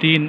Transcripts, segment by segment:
3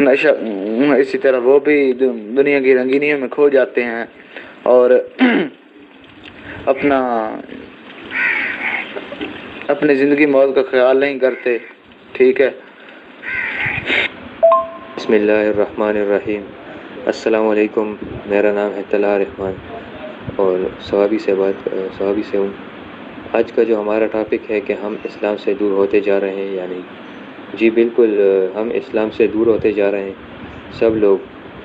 نشہ، اسی طرح وہ بھی دنیا کی رنگینیوں میں کھو جاتے ہیں اور اپنی زندگی موت کا خیال نہیں کرتے. ٹھیک ہے. بسم اللہ الرحمن الرحیم. السلام علیکم. میرا نام ہے طلحہ رحمان اور صوابی سے ہوں. آج کا جو ہمارا ٹاپک ہے کہ ہم اسلام سے دور ہوتے جا رہے ہیں یا نہیں. جی بالکل، ہم اسلام سے دور ہوتے جا رہے ہیں. سب لوگ،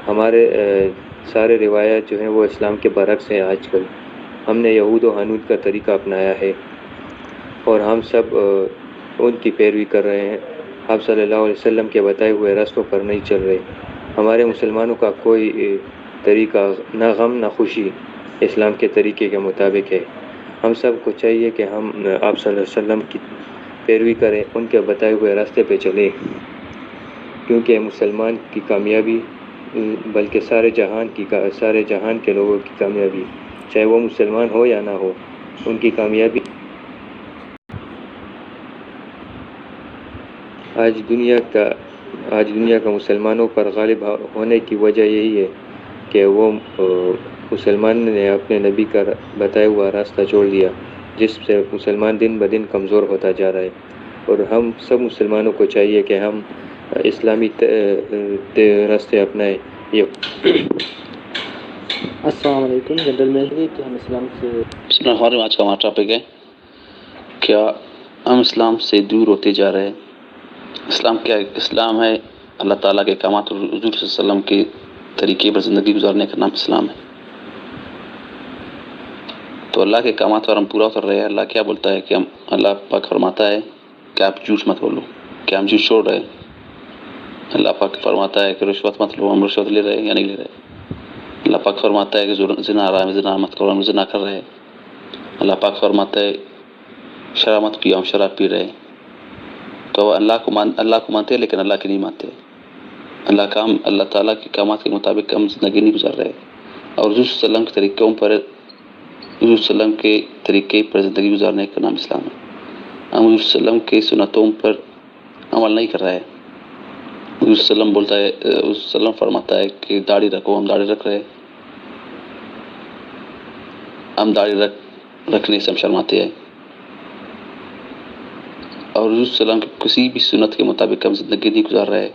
ہمارے سارے روایات جو ہیں وہ اسلام کے برعکس ہیں. آج کل ہم نے یہود و حنود کا طریقہ اپنایا ہے اور ہم سب ان کی پیروی کر رہے ہیں. آپ صلی اللہ علیہ وسلم کے بتائے ہوئے راستوں پر نہیں چل رہے. ہمارے مسلمانوں کا کوئی طریقہ نہ غم نہ خوشی اسلام کے طریقے کے مطابق ہے. ہم سب کو چاہیے کہ ہم آپ صلی اللہ علیہ وسلم کی پیروی کریں، ان کے بتائے ہوئے راستے پہ چلیں، کیونکہ مسلمان کی کامیابی بلکہ سارے جہان کے لوگوں کی کامیابی، چاہے وہ مسلمان ہو یا نہ ہو، ان کی کامیابی. آج دنیا کا مسلمانوں پر غالب ہونے کی وجہ یہی ہے کہ وہ مسلمان نے اپنے نبی کا بتایا ہوا راستہ چھوڑ دیا، جس سے مسلمان دن بدن کمزور ہوتا جا رہا ہے. اور ہم سب مسلمانوں کو چاہیے کہ ہم اسلامی راستے اپنائیں. السلام علیکم. جنرل میں ہے کہ ہم اسلام سے بسم اللہ الرحمن الرحیم. آج کا ہمارا ٹاپک ہے کیا ہم اسلام سے دور ہوتے جا رہے ہیں. اسلام کیا ہے؟ اسلام ہے اللہ تعالیٰ کے احکامات اور حضور صلی اللہ علیہ وسلم کے طریقے پر زندگی گزارنے کا نام اسلام ہے. تو اللہ کے احکامات پر ہم پورا اتر رہے ہیں. اللہ کیا بولتا ہے کہ اللہ پاک فرماتا ہے کہ آپ جھوٹ مت بولو، کہ ہم جھوٹ چھوڑ رہے ہیں. اللہ پاک فرماتا ہے کہ رشوت مت لو، ہم رشوت لے رہے ہیں یا نہیں لے رہے. اللہ پاک فرماتا ہے کہ زنا حرام ہے، زنا مت کرو، ہم زنا کر رہے ہیں. اللہ پاک فرماتا ہے شراب مت پیو، ہم شراب پی رہے ہیں. تو اللہ کو مانتے ہیں لیکن اللہ کی نہیں مانتے. اللہ تعالیٰ کے احکامات کے مطابق ہم زندگی نہیں گزار رہے. اور حضور صلی اللہ علیہ وسلم کے طریقے پر زندگی گزارنے کا نام اسلام ہے. ہم حضور صلی اللہ علیہ وسلم کے سنتوں پر عمل نہیں کر رہے ہیں. حضور صلی اللہ علیہ وسلم فرماتا ہے کہ داڑھی رکھو، ہم داڑھی رکھ رہے ہیں. ہم داڑھی رکھنے سے ہم شرماتے ہیں. اور حضور صلی اللہ علیہ وسلم کی کسی بھی سنت کے مطابق ہم زندگی نہیں گزار رہے.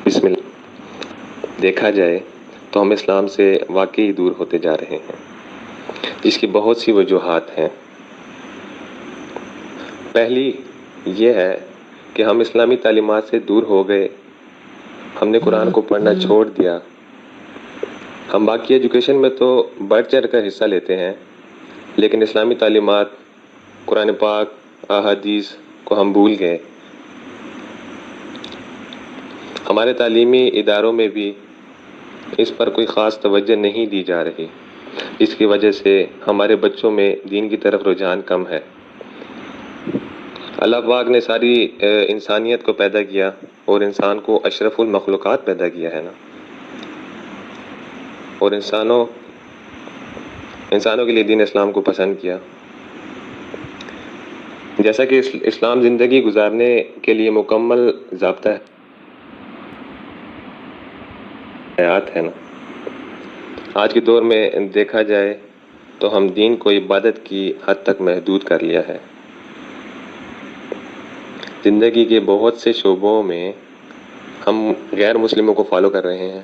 بسم اللہ. دیکھا جائے تو ہم اسلام سے واقعی دور ہوتے جا رہے ہیں. اس کی بہت سی وجوہات ہیں. پہلی یہ ہے کہ ہم اسلامی تعلیمات سے دور ہو گئے. ہم نے قرآن کو پڑھنا چھوڑ دیا. ہم باقی ایجوکیشن میں تو بڑھ چڑھ کر حصہ لیتے ہیں، لیکن اسلامی تعلیمات، قرآن پاک، احادیث کو ہم بھول گئے. ہمارے تعلیمی اداروں میں بھی اس پر کوئی خاص توجہ نہیں دی جا رہی. اس کی وجہ سے ہمارے بچوں میں دین کی طرف رجحان کم ہے. اللہ پاک نے ساری انسانیت کو پیدا کیا اور انسان کو اشرف المخلوقات پیدا کیا ہے نا. اور انسانوں کے لیے دین اسلام کو پسند کیا. جیسا کہ اسلام زندگی گزارنے کے لیے مکمل ضابطہ حیات ہے نا. آج کے دور میں دیکھا جائے تو ہم دین کو عبادت کی حد تک محدود کر لیا ہے. زندگی کے بہت سے شعبوں میں ہم غیر مسلموں کو فالو کر رہے ہیں.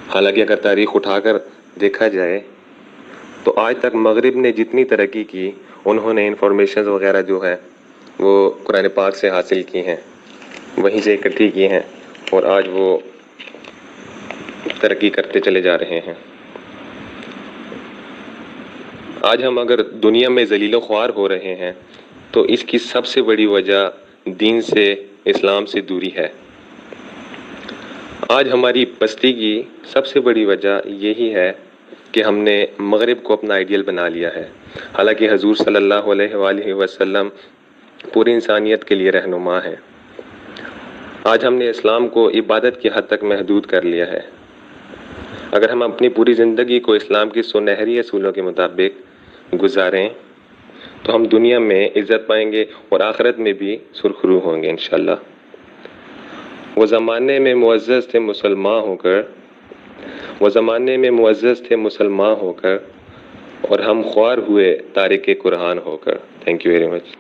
حالانکہ اگر تاریخ اٹھا کر دیکھا جائے تو آج تک مغرب نے جتنی ترقی کی، انہوں نے انفارمیشنز وغیرہ جو ہے وہ قرآن پاک سے حاصل کی ہیں، وہیں سے اکٹھی کی ہیں، اور آج وہ ترقی کرتے چلے جا رہے ہیں. آج ہم اگر دنیا میں ذلیل و خوار ہو رہے ہیں تو اس کی سب سے بڑی وجہ دین سے، اسلام سے دوری ہے. آج ہماری پستی کی سب سے بڑی وجہ یہی ہے کہ ہم نے مغرب کو اپنا آئیڈیل بنا لیا ہے، حالانکہ حضور صلی اللہ علیہ وآلہ وسلم پوری انسانیت کے لیے رہنما ہیں. آج ہم نے اسلام کو عبادت کی حد تک محدود کر لیا ہے. اگر ہم اپنی پوری زندگی کو اسلام کی سنہری اصولوں کے مطابق گزاریں تو ہم دنیا میں عزت پائیں گے اور آخرت میں بھی سرخرو ہوں گے انشاءاللہ. وہ زمانے میں معزز تھے مسلمان ہو کر اور ہم خوار ہوئے تارک قرآن ہو کر. Thank you very much.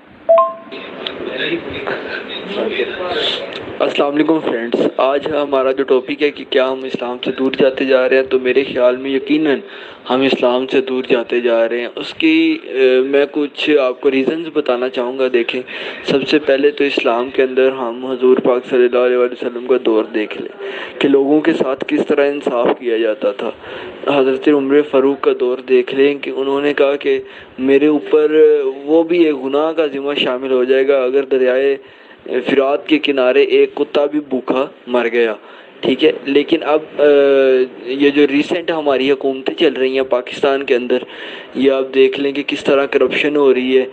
السلام علیکم فرینڈس. آج ہمارا جو ٹاپک ہے کہ کیا ہم اسلام سے دور جاتے جا رہے ہیں، تو میرے خیال میں یقیناً ہم اسلام سے دور جاتے جا رہے ہیں. اس کی میں کچھ آپ کو ریزنز بتانا چاہوں گا. دیکھیں، سب سے پہلے تو اسلام کے اندر ہم حضور پاک صلی اللہ علیہ وسلم کا دور دیکھ لیں کہ لوگوں کے ساتھ کس طرح انصاف کیا جاتا تھا. حضرت عمر فاروق کا دور دیکھ لیں کہ انہوں نے کہا کہ میرے اوپر وہ بھی ایک گناہ کا ذمہ شامل ہو جائے گا اگر دریائے فرات کے کنارے ایک کتا بھی بھوکا مر گیا. ٹھیک ہے، لیکن اب یہ جو ریسنٹ ہماری حکومتیں چل رہی ہیں پاکستان کے اندر، یہ آپ دیکھ لیں کہ کس طرح کرپشن ہو رہی ہے،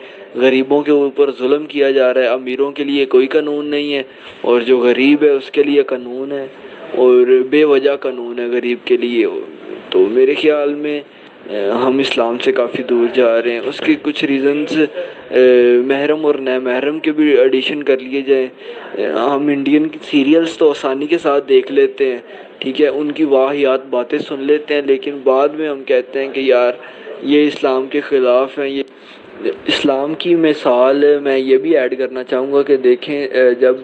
غریبوں کے اوپر ظلم کیا جا رہا ہے. امیروں کے لیے کوئی قانون نہیں ہے اور جو غریب ہے اس کے لیے قانون ہے، اور بے وجہ قانون ہے غریب کے لیے. تو میرے خیال میں ہم اسلام سے کافی دور جا رہے ہیں. اس کے کچھ ریزنز محرم اور نئے محرم کے بھی ایڈیشن کر لیے جائیں. ہم انڈین سیریلز تو آسانی کے ساتھ دیکھ لیتے ہیں، ٹھیک ہے، ان کی واہیات باتیں سن لیتے ہیں، لیکن بعد میں ہم کہتے ہیں کہ یار یہ اسلام کے خلاف ہیں. یہ اسلام کی مثال میں یہ بھی ایڈ کرنا چاہوں گا کہ دیکھیں، جب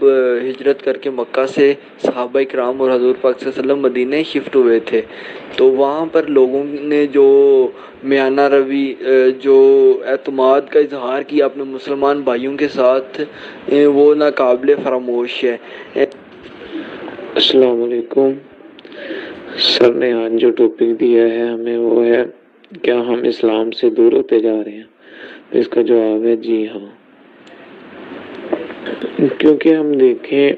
ہجرت کر کے مکہ سے صحابہ کرام اور حضور پاک صلی اللہ علیہ وسلم مدینہ شفٹ ہوئے تھے، تو وہاں پر لوگوں نے جو میانہ روی، جو اعتماد کا اظہار کیا اپنے مسلمان بھائیوں کے ساتھ، وہ ناقابل فراموش ہے. السلام علیکم. سر نے آج جو ٹاپک دیا ہے ہمیں وہ ہے کیا ہم اسلام سے دور ہوتے جا رہے ہیں. اس کا جواب ہے جی ہاں. کیونکہ ہم دیکھیں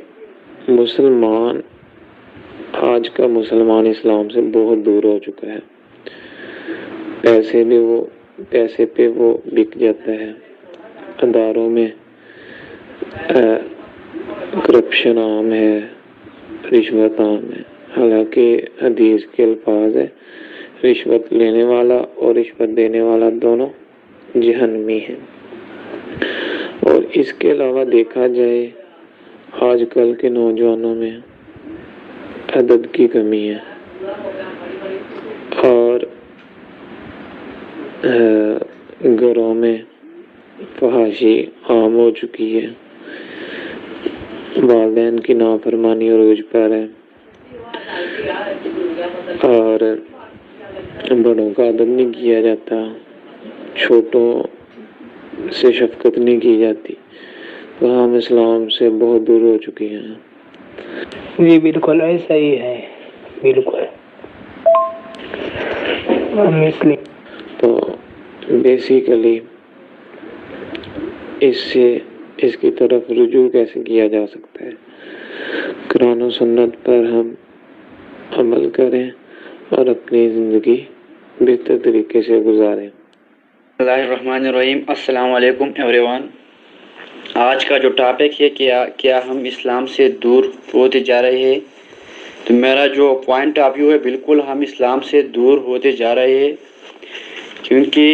مسلمان، آج کا مسلمان اسلام سے بہت دور ہو چکا ہے. پیسے پہ وہ بک جاتا ہے. اداروں میں کرپشن عام ہے، رشوت عام ہے. حالانکہ حدیث کے الفاظ ہے رشوت لینے والا اور رشوت دینے والا دونوں جہنمی ہیں. اور اس کے علاوہ دیکھا جائے آج کل کے نوجوانوں میں ادب کی کمی ہے اور گھروں میں فحاشی عام ہو چکی ہے. والدین کی نافرمانی عروج پر ہے اور بڑوں کا ادب نہیں کیا جاتا، چھوٹوں سے شفقت نہیں کی جاتی. تو ہم اسلام سے بہت دور ہو چکی ہیں. جی بالکل ایسا ہی ہے، بالکل. تو بیسیکلی اس کی طرف رجوع کیسے کیا جا سکتا ہے؟ قرآن و سنت پر ہم عمل کریں اور اپنی زندگی بہتر طریقے سے گزاریں. بسم اللہ الرحمن الرحیم. السلام علیکم ایوری ون. آج کا جو ٹاپک ہے کیا ہم اسلام سے دور ہوتے جا رہے ہیں، تو میرا جو پوائنٹ آف ویو ہے بالکل ہم اسلام سے دور ہوتے جا رہے ہیں. کیونکہ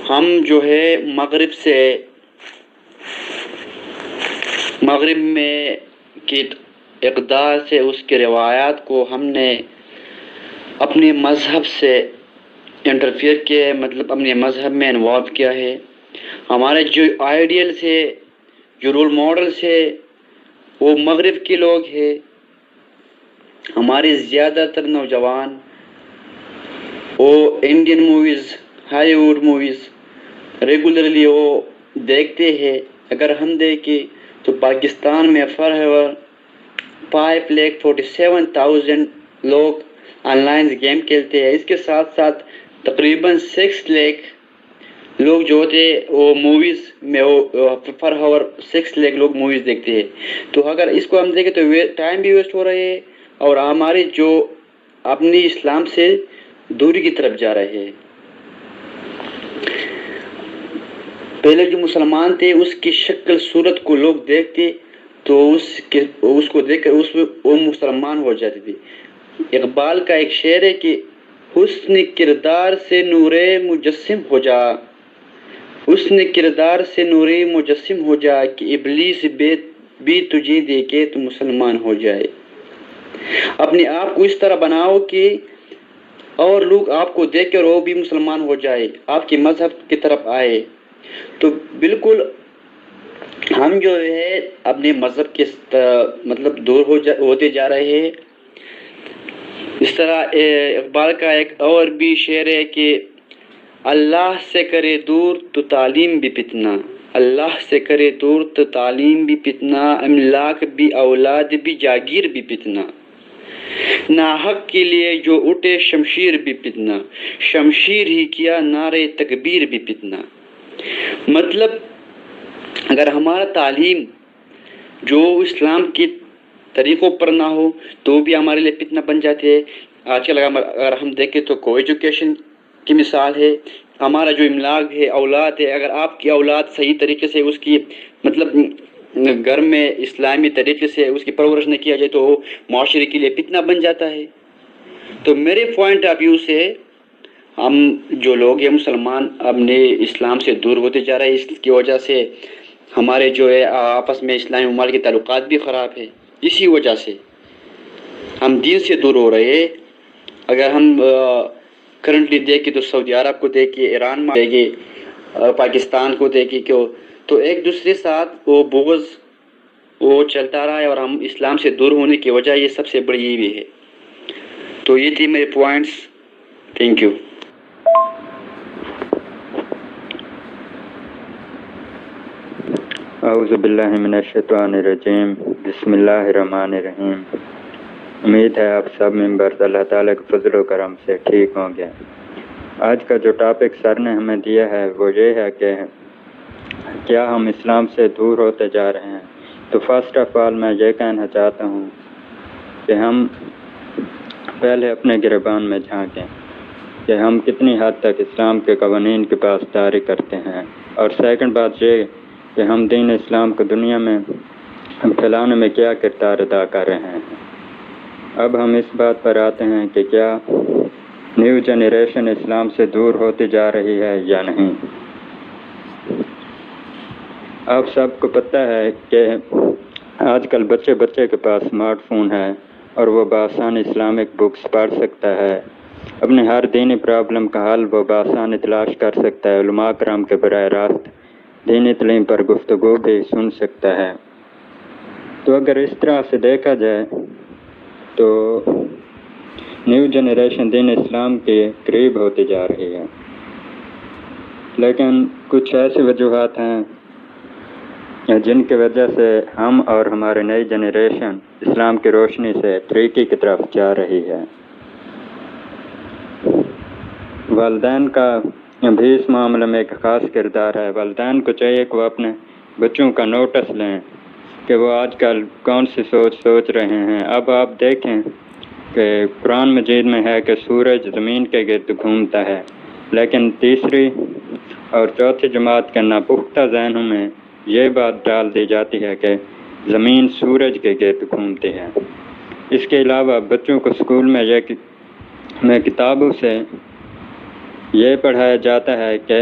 ہم جو ہے مغرب میں کی اقدار سے اس کے روایات کو ہم نے اپنے مذہب سے انٹرفیئر کیا ہے، مطلب اپنے مذہب میں انوالو کیا ہے. ہمارے جو آئیڈیلز ہے، جو رول ماڈلز ہے، وہ مغرب کے لوگ ہیں. ہمارے زیادہ تر نوجوان وہ انڈین موویز، ہالی ووڈ موویز ریگولرلی وہ دیکھتے ہیں. اگر ہم دیکھیں تو پاکستان میں فار ایور 5,47,000 لوگ آن لائن گیم کھیلتے ہیں. اس کے ساتھ ساتھ تقریباً 6 لاکھ لوگ جو ہوتے ہیں وہ موویز میں پر آور 6 لاکھ لوگ موویز دیکھتے ہیں. تو اگر اس کو ہم دیکھیں تو ٹائم بھی ویسٹ ہو رہے ہیں اور ہمارے جو اپنی اسلام سے دوری کی طرف جا رہے ہیں. پہلے جو مسلمان تھے اس کی شکل صورت کو لوگ دیکھتے تو اس کو دیکھ کر وہ مسلمان ہو جاتے تھے. اقبال کا ایک شعر ہے کہ حسن کردار سے نور مجسم ہو جا، حسن کردار سے نور مجسم ہو جا کہ ابلیس بھی تجھے دیکھے تو مسلمان ہو جائے۔ اپنے آپ کو اس طرح بناؤ کہ اور لوگ آپ کو دیکھ کر وہ بھی مسلمان ہو جائے، آپ کے مذہب کی طرف آئے۔ تو بالکل ہم جو ہے اپنے مذہب کے مطلب دور ہوتے جا رہے ہیں۔ اس طرح اقبال کا ایک اور بھی شعر ہے کہ اللہ سے کرے دور تو تعلیم بھی فتنہ، اللہ سے کرے دور تو تعلیم بھی فتنہ، املاک بھی اولاد بھی جاگیر بھی فتنہ، ناحق کے لیے جو اٹھے شمشیر بھی فتنہ، شمشیر ہی کیا نعرے تکبیر بھی فتنہ۔ مطلب اگر ہمارا تعلیم جو اسلام کے طریقوں پر نہ ہو تو بھی ہمارے لیے فتنہ بن جاتے ہے۔ آج کل اگر ہم دیکھیں تو کو ایجوکیشن کی مثال ہے، ہمارا جو املاک ہے، اولاد ہے، اگر آپ کی اولاد صحیح طریقے سے اس کی مطلب گھر میں اسلامی طریقے سے اس کی پرورش نہ کیا جائے تو وہ معاشرے کے لیے فتنہ بن جاتا ہے۔ تو میرے پوائنٹ آف ویو سے ہم جو لوگ ہیں مسلمان اپنے اسلام سے دور ہوتے جا رہے ہیں، اس کی وجہ سے ہمارے جو ہے آپس میں اسلامی ممالک کے تعلقات بھی خراب ہے، اسی وجہ سے ہم دین سے دور ہو رہے ہیں۔ اگر ہم کرنٹلی دیکھیں تو سعودی عرب کو دیکھیں، ایران میں دیکھیں، پاکستان کو دیکھیں تو ایک دوسرے ساتھ وہ بغض وہ چلتا رہا ہے، اور ہم اسلام سے دور ہونے کی وجہ یہ سب سے بڑی یہ بھی ہے۔ تو یہ تھی میرے پوائنٹس۔ Thank you. اعوذ باللہ من الشیطان الرجیم، بسم اللہ الرحمن الرحیم۔ امید ہے آپ سب ممبرز اللہ تعالیٰ کے فضل و کرم سے ٹھیک ہوں گے۔ آج کا جو ٹاپک سر نے ہمیں دیا ہے وہ یہ ہے کہ کیا ہم اسلام سے دور ہوتے جا رہے ہیں۔ تو فرسٹ آف آل میں یہ کہنا چاہتا ہوں کہ ہم پہلے اپنے گریبان میں جھانکیں کہ ہم کتنی حد تک اسلام کے قوانین کی پاسداری کرتے ہیں، اور سیکنڈ بات یہ کہ ہم دین اسلام کو دنیا میں پھیلانے میں کیا کردار ادا کر رہے ہیں۔ اب ہم اس بات پر آتے ہیں کہ کیا نیو جنریشن اسلام سے دور ہوتی جا رہی ہے یا نہیں۔ آپ سب کو پتہ ہے کہ آج کل بچے کے پاس اسمارٹ فون ہے اور وہ بآسانی اسلامک بکس پڑھ سکتا ہے، اپنے ہر دینی پرابلم کا حل وہ بآسانی تلاش کر سکتا ہے، علماء کرام کے براہ راست دینی تعلیم پر گفتگو بھی سن سکتا ہے۔ تو اگر اس طرح سے دیکھا جائے تو نیو جنریشن دین اسلام کے قریب ہوتی جا رہی ہے، لیکن کچھ ایسی وجوہات ہیں جن کی وجہ سے ہم اور ہماری نئی جنریشن اسلام کی روشنی سے طریقے کی طرف جا رہی ہے۔ والدین کا بھی اس معاملے میں ایک خاص کردار ہے۔ والدین کو چاہیے کہ وہ اپنے بچوں کا نوٹس لیں کہ وہ آج کل کون سی سوچ رہے ہیں۔ اب آپ دیکھیں کہ قرآن مجید میں ہے کہ سورج زمین کے گرد گھومتا ہے، لیکن تیسری اور چوتھی جماعت کے ناپختہ ذہنوں میں یہ بات ڈال دی جاتی ہے کہ زمین سورج کے گرد گھومتی ہے۔ اس کے علاوہ بچوں کو اسکول میں کتابوں سے یہ پڑھایا جاتا ہے کہ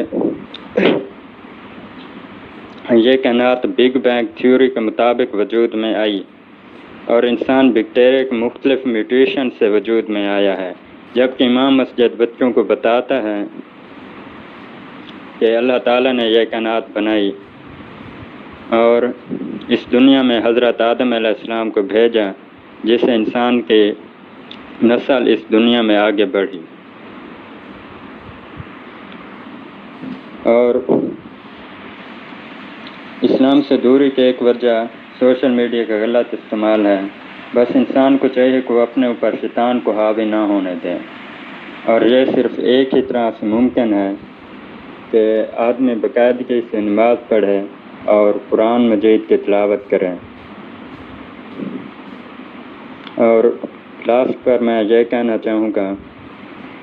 یہ کائنات بگ بینگ تھیوری کے مطابق وجود میں آئی اور انسان بیکٹیریا کے مختلف میوٹیشن سے وجود میں آیا ہے، جبکہ امام مسجد بچوں کو بتاتا ہے کہ اللہ تعالیٰ نے یہ کائنات بنائی اور اس دنیا میں حضرت آدم علیہ السلام کو بھیجا، جس سے انسان کی نسل اس دنیا میں آگے بڑھی۔ اور اسلام سے دوری کی ایک وجہ سوشل میڈیا کا غلط استعمال ہے۔ بس انسان کو چاہیے کہ وہ اپنے اوپر شیطان کو حاوی نہ ہونے دے، اور یہ صرف ایک ہی طرح سے ممکن ہے کہ آدمی باقاعدگی سے نماز پڑھے اور قرآن مجید کی تلاوت کریں۔ اور لاسٹ پر میں یہ کہنا چاہوں گا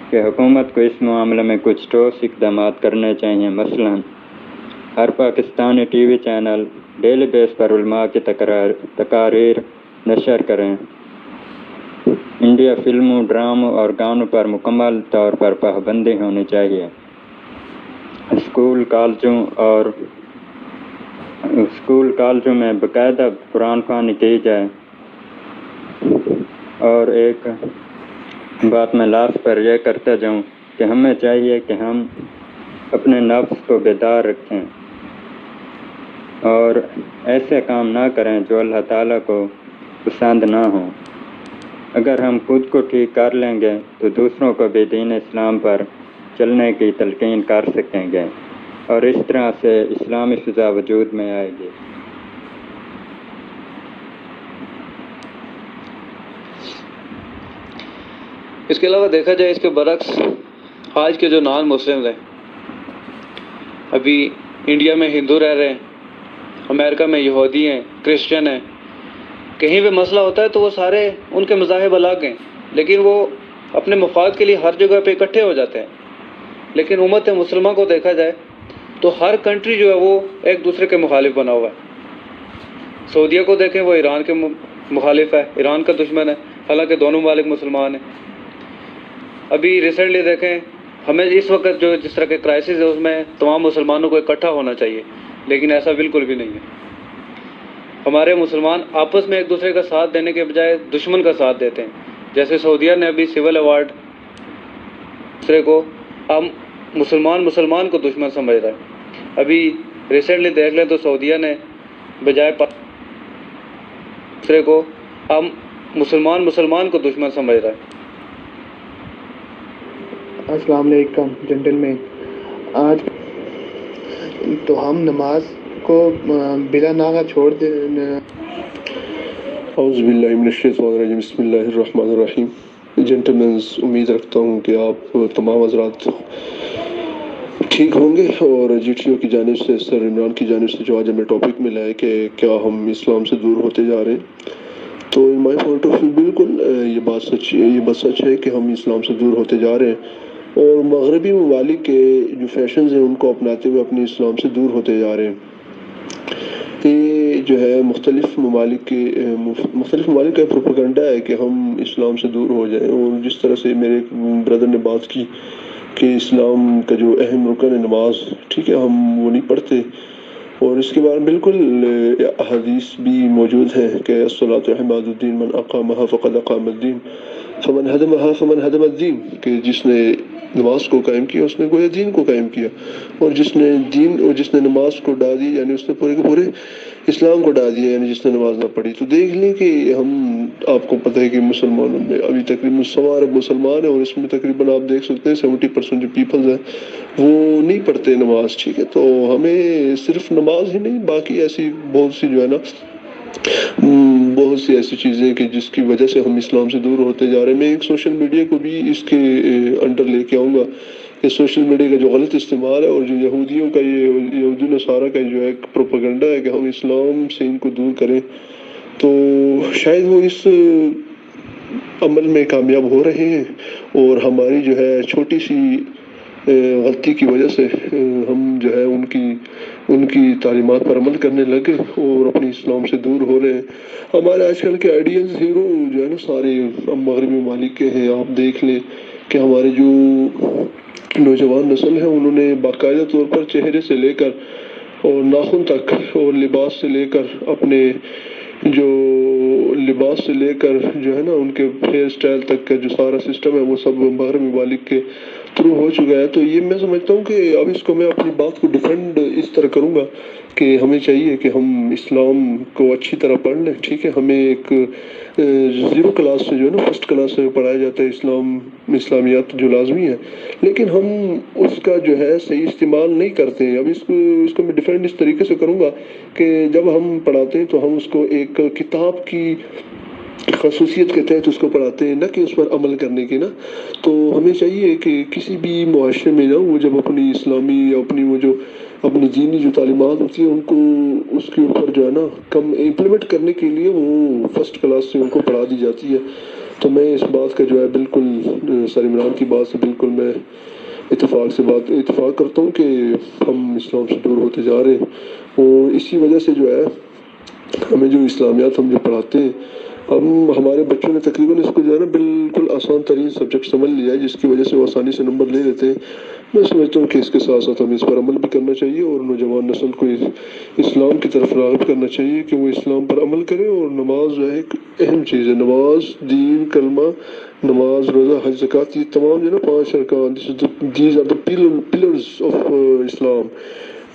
کہ حکومت کو اس معاملے میں کچھ ٹھوس اقدامات کرنے چاہیے۔ مثلا ہر Pakistani TV channel daily base پر علماء کی تقاریر نشر کریں۔ انڈیا فلموں، ڈراموں اور گانوں پر مکمل طور پر پابندی ہونی چاہیے۔ اسکول، کالجوں اور اسکول کالجوں میں باقاعدہ قرآن خوانی کی جائے. اور ایک بات میں لاسٹ پر یہ کرتا جاؤں کہ ہمیں چاہیے کہ ہم اپنے نفس کو بیدار رکھیں اور ایسے کام نہ کریں جو اللہ تعالیٰ کو پسند نہ ہوں. اگر ہم خود کو ٹھیک کر لیں گے تو دوسروں کو بھی دین اسلام پر چلنے کی تلقین کر سکیں گے اور اس طرح سے اسلامی فضا وجود میں آئے گی. اس کے علاوہ دیکھا جائے اس کے برعکس آج کے جو نان مسلم ہیں، ابھی انڈیا میں ہندو رہ رہے ہیں، امریکہ میں یہودی ہیں، کرسچن ہیں، کہیں بھی مسئلہ ہوتا ہے تو وہ سارے ان کے مذاہب الگ ہیں لیکن وہ اپنے مفاد کے لیے ہر جگہ پہ اکٹھے ہو جاتے ہیں. لیکن امت مسلمہ کو دیکھا جائے تو ہر کنٹری جو ہے وہ ایک دوسرے کے مخالف بنا ہوا ہے. سعودیہ کو دیکھیں، وہ ایران کے مخالف ہے، ایران کا دشمن ہے، حالانکہ دونوں ممالک مسلمان ہیں. ابھی ریسنٹلی دیکھیں، ہمیں اس وقت جو جس طرح کے کرائسس ہے اس میں تمام مسلمانوں کو اکٹھا ہونا چاہیے لیکن ایسا بالکل بھی نہیں ہے. ہمارے مسلمان آپس میں ایک دوسرے کا ساتھ دینے کے بجائے دشمن کا ساتھ دیتے ہیں. جیسے سعودیہ نے ابھی سول ایوارڈ دوسرے کو اب مسلمان کو دشمن سمجھ رہا ہے. ابھی ریسنٹلی دیکھ لیں تو سعودیہ نے بجائے دوسرے کو اب مسلمان کو دشمن سمجھ رہا ہے. السلام علیکم جنٹل مین. آج تو ہم نماز کو بلا ناغہ چھوڑ دیں. اعوذ باللہ من الشیطان الرجیم، بسم اللہ الرحمن الرحیم. جنٹلمینز، امید رکھتا ہوں کہ آپ تمام حضرات ٹھیک ہوں گے. اور جی ٹی او کی جانب سے، سر عمران کی جانب سے جو آج ہمیں ٹاپک ملا ہے کہ کیا ہم اسلام سے دور ہوتے جا رہے ہیں، تو ان مائی پوائنٹ آف ویو بالکل یہ بات سچ ہے کہ ہم اسلام سے دور ہوتے جا رہے ہیں اور مغربی ممالک کے جو فیشنز ہیں ان کو اپناتے ہوئے اپنے اسلام سے دور ہوتے جا رہے ہیں. یہ جو ہے مختلف ممالک کا پروپیگنڈا ہے کہ ہم اسلام سے دور ہو جائیں. اور جس طرح سے میرے بردر نے بات کی کہ اسلام کا جو اہم رکن ہے نماز، ٹھیک ہے، ہم وہ نہیں پڑھتے. اور اس کے بارے میں بالکل احادیث بھی موجود ہیں کہ الصلاۃ عماد الدین، من اقامها فقد اقام الدین، فمن هدمها فمن هدم الدین، کہ جس نے نماز کو قائم کیا اس نے گویا دین کو قائم کیا، اور جس نے نماز کو ڈال دی یعنی اس نے پورے کے پورے اسلام کو ڈال دیا، یعنی جس نے نماز نہ پڑھی. تو دیکھ لیں کہ ہم، آپ کو پتہ ہے کہ مسلمانوں میں ابھی تقریباً 100 ارب مسلمان ہیں اور اس میں تقریباً آپ دیکھ سکتے ہیں 70% جو پیپلز ہیں وہ نہیں پڑھتے نماز. ٹھیک ہے، تو ہمیں صرف نماز ہی نہیں، باقی ایسی بہت سی جو ہے نا بہت سی ایسی چیزیں کہ جس کی وجہ سے ہم اسلام سے دور ہوتے جا رہے ہیں. میں ایک سوشل میڈیا کو بھی اس کے انڈر لے کے آؤں گا کہ سوشل میڈیا کا جو غلط استعمال ہے اور جو یہودیوں کا، یہ یہودی نصارہ کا جو ہے ایک پروپیگنڈا ہے کہ ہم اسلام سے ان کو دور کریں، تو شاید وہ اس عمل میں کامیاب ہو رہے ہیں. اور ہماری جو ہے چھوٹی سی غلطی کی وجہ سے ہم جو ہے ان کی تعلیمات پر عمل کرنے لگے اور اپنی اسلام سے دور ہو رہے ہیں. ہمارے آج کل کے آئیڈیلز ہیرو جو ہے نا سارے مغربی ممالک کے ہیں. آپ دیکھ لیں کہ ہمارے جو نوجوان نسل ہے انہوں نے باقاعدہ طور پر چہرے سے لے کر اور ناخن تک اور لباس سے لے کر اپنے جو لباس سے لے کر جو ہے نا ان کے ہیئر سٹائل تک کا جو سارا سسٹم ہے وہ سب مغربی ممالک کے تھرو ہو چکا ہے. تو یہ میں سمجھتا ہوں کہ اب اس کو میں اپنی بات کو ڈیفینڈ اس طرح کروں گا کہ ہمیں چاہیے کہ ہم اسلام کو اچھی طرح پڑھ لیں. ٹھیک ہے، ہمیں ایک 0 کلاس سے جو ہے نا 1st کلاس سے پڑھایا جاتا ہے اسلامیات جو لازمی ہے، لیکن ہم اس کا جو ہے صحیح استعمال نہیں کرتے ہیں. اب اس کو میں ڈیفینڈ اس طریقے سے کروں گا کہ جب ہم پڑھاتے ہیں تو ہم اس کو ایک کتاب کی خصوصیت کے تحت اس کو پڑھاتے ہیں، نہ کہ اس پر عمل کرنے کی. نا تو ہمیں چاہیے کہ کسی بھی معاشرے میں نا وہ جب اپنی اسلامی یا اپنی دینی جو تعلیمات ہوتی ہیں ان کو اس کے اوپر جو ہے نا کم امپلیمنٹ کرنے کے لیے وہ 1st کلاس سے ان کو پڑھا دی جاتی ہے. تو میں اس بات کا جو ہے بالکل سر عمران کی بات سے بالکل میں اتفاق کرتا ہوں کہ ہم اسلام سے دور ہوتے جا رہے ہیں. اور اسی وجہ سے جو ہے ہمیں جو اسلامیات ہم جو پڑھاتے ہیں ہمارے بچوں نے تقریباً اس کو جو ہے نا بالکل آسان ترین سبجیکٹ سمجھ لیا ہے، جس کی وجہ سے وہ آسانی سے نمبر لے لیتے ہیں۔ میں سمجھتا ہوں کہ اس کے ساتھ ساتھ ہمیں اس پر عمل بھی کرنا چاہیے اور نوجوان نسل کو اسلام کی طرف راغب کرنا چاہیے کہ وہ اسلام پر عمل کرے۔ اور نماز جو ہے ایک اہم چیز ہے، نماز، دین، کلمہ، نماز، روزہ، حج، زکوٰۃ، یہ تمام جو ہے نا 5 ارکان، these are the pillars of Islam,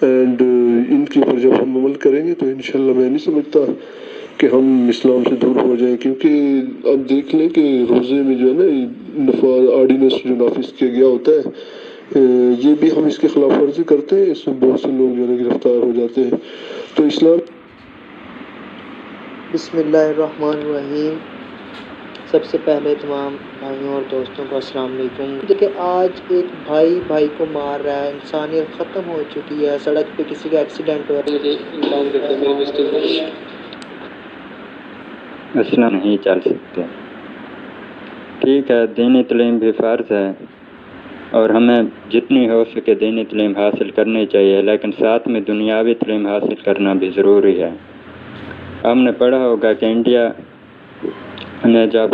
and ان کے اوپر جب ہم عمل کریں گے تو انشاءاللہ میں نہیں سمجھتا کہ ہم اسلام سے دور ہو جائیں، کیونکہ اب دیکھ لیں کہ روزے میں جو ہے نا آرڈیننس جو نافذ کیا گیا ہوتا ہے، یہ بھی ہم اس کے خلاف ورزی کرتے ہیں، اس میں بہت سے لوگ جو ہے گرفتار ہو جاتے ہیں۔ تو اسلام بسم اللہ الرحمن الرحیم۔ سب سے پہلے تمام بھائیوں اور دوستوں کو السلام علیکم۔ دیکھیں آج ایک بھائی کو مار رہا ہے، انسانیت ختم ہو چکی ہے، سڑک پہ کسی کا ایکسیڈنٹ ہو رہا ہے، اسلام نہیں چل سکتے۔ ٹھیک ہے، دینی تعلیم بھی فرض ہے اور ہمیں جتنی ہو سکے دینی تعلیم حاصل کرنی چاہیے، لیکن ساتھ میں دنیاوی تعلیم حاصل کرنا بھی ضروری ہے۔ ہم نے پڑھا ہوگا کہ انڈیا نے جب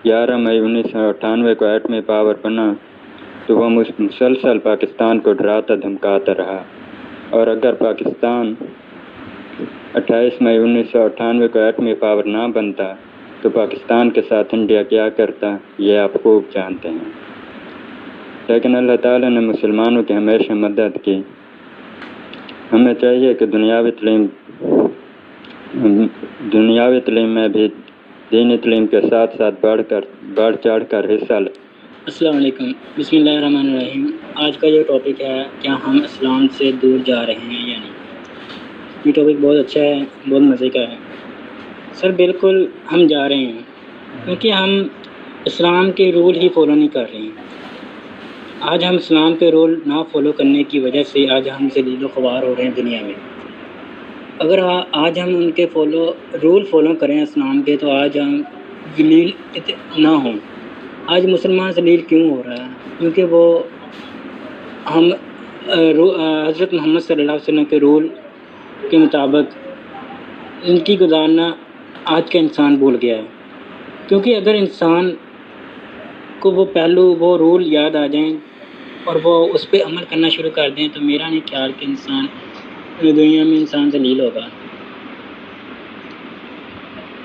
11 مئی 1998 کو ایٹمی پاور بنا تو وہ مسلسل پاکستان کو ڈراتا دھمکاتا رہا، اور اگر پاکستان 28 مئی 1998 کو ایٹمی پاور نہ بنتا تو پاکستان کے ساتھ انڈیا کیا کرتا یہ آپ خوب جانتے ہیں۔ لیکن اللہ تعالیٰ نے مسلمانوں کی ہمیشہ مدد کی۔ ہمیں چاہیے کہ دنیاوی تعلیم میں بھی دینی تعلیم کے ساتھ ساتھ بڑھ چڑھ کر حصہ لیں۔ السلام علیکم، بسم اللہ الرحمن الرحیم۔ آج کا جو ٹاپک ہے کیا ہم اسلام سے دور جا رہے ہیں یا نہیں۔ یہ ٹاپک بہت اچھا ہے، بہت مزے کا ہے۔ سر بالکل ہم جا رہے ہیں، کیونکہ ہم اسلام کے رول ہی فالو نہیں کر رہے ہیں۔ آج ہم اسلام کے رول نہ فالو کرنے کی وجہ سے آج ہم ذلیل و خوار ہو رہے ہیں دنیا میں۔ اگر آج ہم ان کے رول فالو کریں اسلام کے تو آج ہم ذلیل نہ ہوں۔ آج مسلمان ذلیل کیوں ہو رہا ہے؟ کیونکہ وہ ہم حضرت محمد صلی اللہ علیہ وسلم کے رول کے مطابق زندگی گزارنا آج کا انسان بھول گیا ہے۔ کیونکہ اگر انسان کو وہ رول یاد آ جائیں اور وہ اس پہ عمل کرنا شروع کر دیں تو میرا نہیں خیال کہ دنیا میں انسان ذلیل ہوگا۔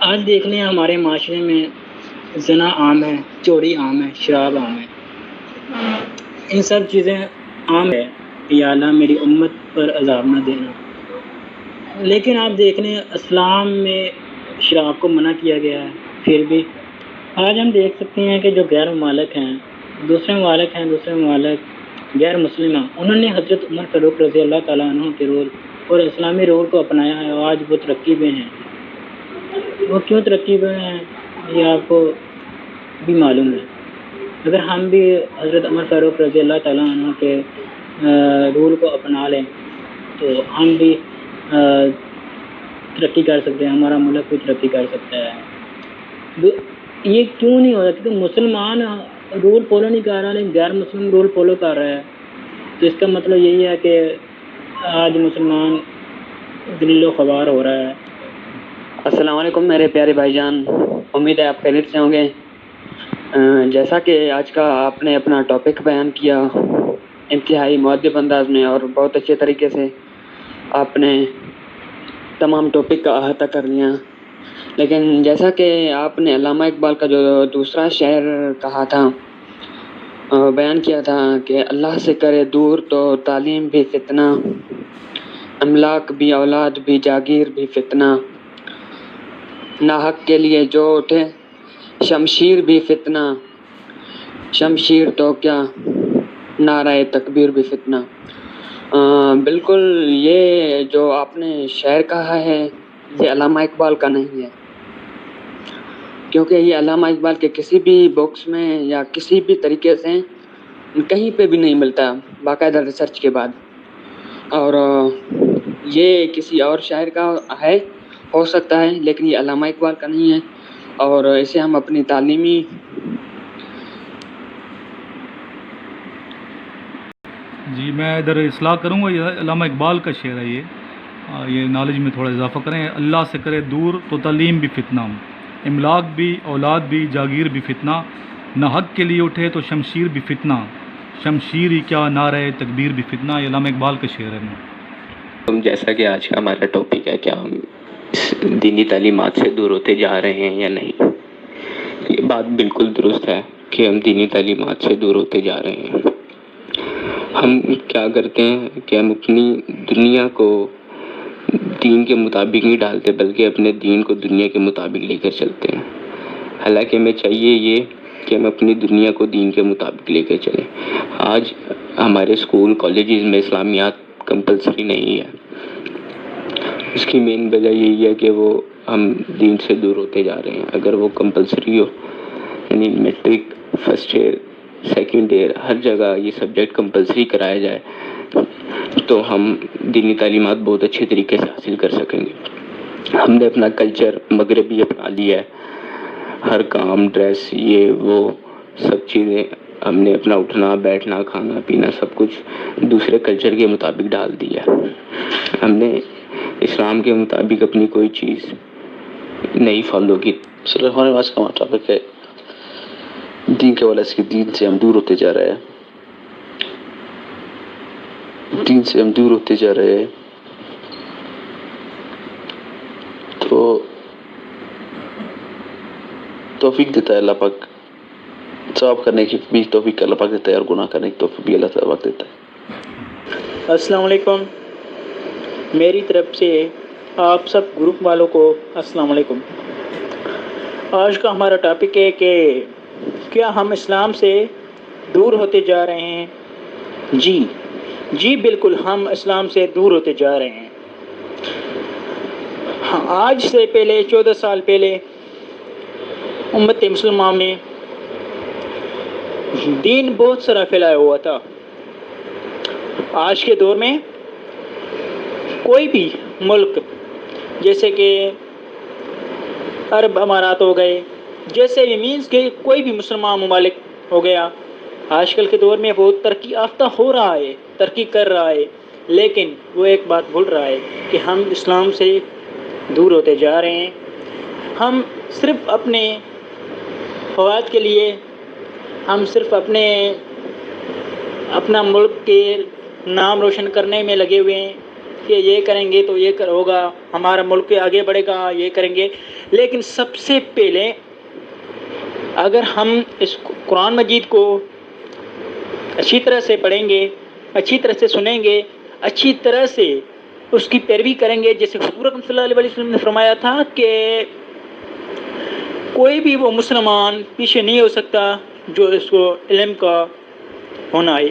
آج دیکھ لیں ہمارے معاشرے میں زنا عام ہے، چوری عام ہے، شراب عام ہے، ان سب چیزیں عام ہے۔ یا اللہ میری امت پر عذاب نہ دینا۔ لیکن آپ دیکھ لیں اسلام میں شراب کو منع کیا گیا ہے، پھر بھی آج ہم دیکھ سکتے ہیں کہ جو غیر ممالک ہیں، دوسرے ممالک غیر مسلم ہیں، انہوں نے حضرت عمر فاروق رضی اللہ تعالیٰ عنہ کے رول اور اسلامی رول کو اپنایا ہے اور آج وہ ترقی پہ ہیں۔ وہ کیوں ترقی پہ ہیں یہ آپ کو بھی معلوم ہے۔ اگر ہم بھی حضرت عمر فاروق رضی اللہ تعالیٰ عنہ کے رول کو اپنا لیں تو ہم بھی ترقی کر سکتے ہیں، ہمارا ملک بھی ترقی کر سکتا ہے۔ یہ کیوں نہیں ہو رہا؟ کیونکہ مسلمان رول فالو نہیں کر رہا لیکن غیر مسلم رول فالو کر رہا ہے، تو اس کا مطلب یہی ہے کہ آج مسلمان ذلیل و خوار ہو رہا ہے۔ السلام علیکم میرے پیارے بھائی جان، امید ہے آپ خیریت سے ہوں گے۔ جیسا کہ آج کا آپ نے اپنا ٹاپک بیان کیا انتہائی مؤدب انداز میں اور بہت اچھے طریقے سے آپ نے تمام ٹاپک کا احاطہ کر لیا، لیکن جیسا کہ آپ نے علامہ اقبال کا جو دوسرا شعر کہا تھا، بیان کیا تھا کہ اللہ سے کرے دور تو تعلیم بھی فتنہ، املاک بھی اولاد بھی جاگیر بھی فتنہ، ناحق کے لیے جو اٹھے شمشیر بھی فتنہ، شمشیر تو کیا نعرہ تکبیر بھی فتنہ۔ بالکل یہ جو آپ نے شعر کہا ہے یہ علامہ اقبال کا نہیں ہے، کیونکہ یہ علامہ اقبال کے کسی بھی بکس میں یا کسی بھی طریقے سے کہیں پہ بھی نہیں ملتا باقاعدہ ریسرچ کے بعد، اور یہ کسی اور شاعر کا ہے، ہو سکتا ہے، لیکن یہ علامہ اقبال کا نہیں ہے، اور اسے ہم اپنی تعلیمی جی میں ادھر اصلاح کروں گا، یہ علامہ اقبال کا شعر ہے، یہ نالج میں تھوڑا اضافہ کریں۔ اللہ سے کرے دور تو تعلیم بھی فتنہ، املاک بھی اولاد بھی جاگیر بھی فتنہ، نہ حق کے لیے اٹھے تو شمشیر بھی فتنہ، شمشیر ہی کیا نعرہ تکبیر بھی فتنہ۔ یہ علامہ اقبال کا شعر ہے۔ جیسا کہ آج کا ہمارا ٹاپک ہے، کیا ہم دینی تعلیمات سے دور ہوتے جا رہے ہیں یا نہیں؟ یہ بات بالکل درست ہے کہ ہم دینی تعلیمات سے دور ہوتے جا رہے ہیں۔ ہم کیا کرتے ہیں کہ ہم اپنی دنیا کو دین کے مطابق نہیں ڈالتے، بلکہ اپنے دین کو دنیا کے مطابق لے کر چلتے ہیں۔ حالانکہ ہمیں چاہیے یہ کہ ہم اپنی دنیا کو دین کے مطابق لے کر چلیں۔ آج ہمارے اسکول کالجز میں اسلامیات کمپلسری نہیں ہے۔ اس کی مین وجہ یہی ہے کہ وہ ہم دین سے دور ہوتے جا رہے ہیں۔ اگر وہ کمپلسری ہو، یعنی matric first year second year ہر جگہ یہ سبجیکٹ کمپلسری کرایا جائے تو ہم دینی تعلیمات بہت اچھے طریقے سے حاصل کر سکیں گے۔ ہم نے اپنا کلچر مغربی اپنا لیا ہے، ہر کام ڈریس یہ وہ سب چیزیں ہم نے اپنا اٹھنا بیٹھنا کھانا پینا سب کچھ دوسرے کلچر کے مطابق ڈال دیا۔ ہم نے اسلام کے مطابق اپنی کوئی چیز نہیں فالو کی۔ سر ہمارے پاس کا ٹاپک ہے دین کے والے سے، دین سے ہم دور ہوتے جا رہے ہیں، دین سے ہم دور ہوتے جا رہے ہیں۔ تو توفیق دیتا ہے اللہ پاک، ثواب کرنے کی بھی توفیق اللہ پاک دیتا ہے اور گناہ کرنے کی توفیق بھی اللہ پاک دیتا ہے۔ السلام علیکم، میری طرف سے آپ سب گروپ والوں کو السلام علیکم۔ آج کا ہمارا ٹاپک ہے کہ کیا ہم اسلام سے دور ہوتے جا رہے ہیں؟ جی بالکل ہم اسلام سے دور ہوتے جا رہے ہیں۔ آج سے پہلے 14 سال پہلے امت مسلمہ میں دین بہت سارا پھیلایا ہوا تھا۔ آج کے دور میں کوئی بھی ملک جیسے کہ عرب امارات ہو گئے، جیسے بھی مینس کہ کوئی بھی مسلمان ممالک ہو گیا، آج کل کے دور میں وہ ترقی یافتہ ہو رہا ہے، ترقی کر رہا ہے، لیکن وہ ایک بات بھول رہا ہے کہ ہم اسلام سے دور ہوتے جا رہے ہیں۔ ہم صرف اپنے فوائد کے لیے، ہم صرف اپنا ملک کے نام روشن کرنے میں لگے ہوئے ہیں کہ یہ کریں گے تو یہ ہوگا، ہمارا ملک آگے بڑھے گا، یہ کریں گے۔ لیکن سب سے پہلے اگر ہم اس قرآن مجید کو اچھی طرح سے پڑھیں گے، اچھی طرح سے سنیں گے، اچھی طرح سے اس کی پیروی کریں گے، جیسے حضور اکرم صلی اللہ علیہ وسلم نے فرمایا تھا کہ کوئی بھی وہ مسلمان پیچھے نہیں ہو سکتا جو اس کو علم کا ہونا ہے،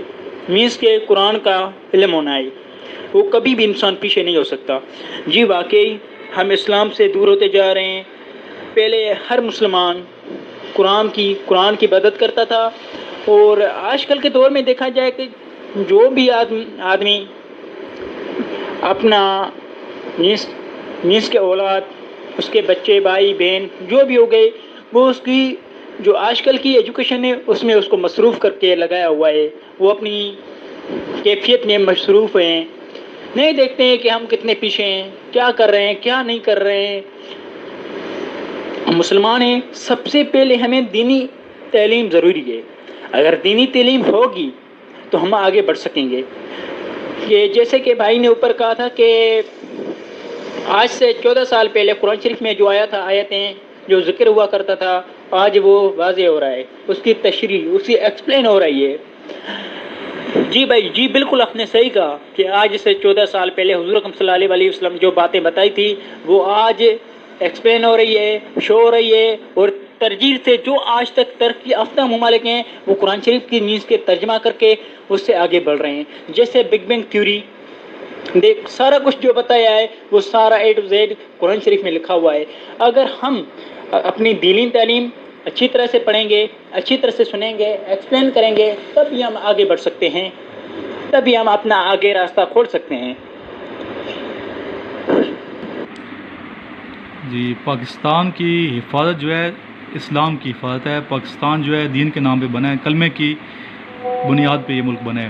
مینس کہ قرآن کا علم ہونا ہے، وہ کبھی بھی انسان پیچھے نہیں ہو سکتا۔ جی واقعی ہم اسلام سے دور ہوتے جا رہے ہیں۔ پہلے ہر مسلمان قرآن کی عبادت کرتا تھا، اور آج کل کے دور میں دیکھا جائے کہ جو بھی آدمی اپنا مینس کے اولاد، اس کے بچے بھائی بہن جو بھی ہو گئے، وہ اس کی جو آج کل کی ایجوکیشن ہے اس میں اس کو مصروف کر کے لگایا ہوا ہے، وہ اپنی کیفیت میں مصروف ہیں، نہیں دیکھتے ہیں کہ ہم کتنے پیچھے ہیں، کیا کر رہے ہیں کیا نہیں کر رہے ہیں۔ مسلمان ہیں، سب سے پہلے ہمیں دینی تعلیم ضروری ہے۔ اگر دینی تعلیم ہوگی تو ہم آگے بڑھ سکیں گے۔ یہ جیسے کہ بھائی نے اوپر کہا تھا کہ آج سے 14 سال پہلے قرآن شریف میں جو آیا تھا، آیتیں جو ذکر ہوا کرتا تھا، آج وہ واضح ہو رہا ہے، اس کی تشریح اس کی ایکسپلین ہو رہی ہے۔ جی بھائی، جی بالکل آپ نے صحیح کہا کہ آج سے 14 سال پہلے حضور اکرم صلی اللہ علیہ وسلم جو باتیں بتائی تھی وہ آج ایکسپلین ہو رہی ہے، شو ہو رہی ہے، اور ترجیح سے جو آج تک ترقی یافتہ ممالک ہیں وہ قرآن شریف کی نیز کے ترجمہ کر کے اس سے آگے بڑھ رہے ہیں۔ جیسے بگ بینگ تھیوری، دیکھ سارا کچھ جو بتایا ہے وہ سارا A to Z قرآن شریف میں لکھا ہوا ہے۔ اگر ہم اپنی دینی تعلیم اچھی طرح سے پڑھیں گے، اچھی طرح سے سنیں گے، ایکسپلین کریں گے، تبھی ہم آگے بڑھ سکتے ہیں، تبھی ہم اپنا آگے راستہ کھول سکتے ہیں۔ جی، پاکستان کی حفاظت جو ہے اسلام کی حفاظت ہے۔ پاکستان جو ہے دین کے نام پہ بنا ہے، کلمے کی بنیاد پہ یہ ملک بنا ہے۔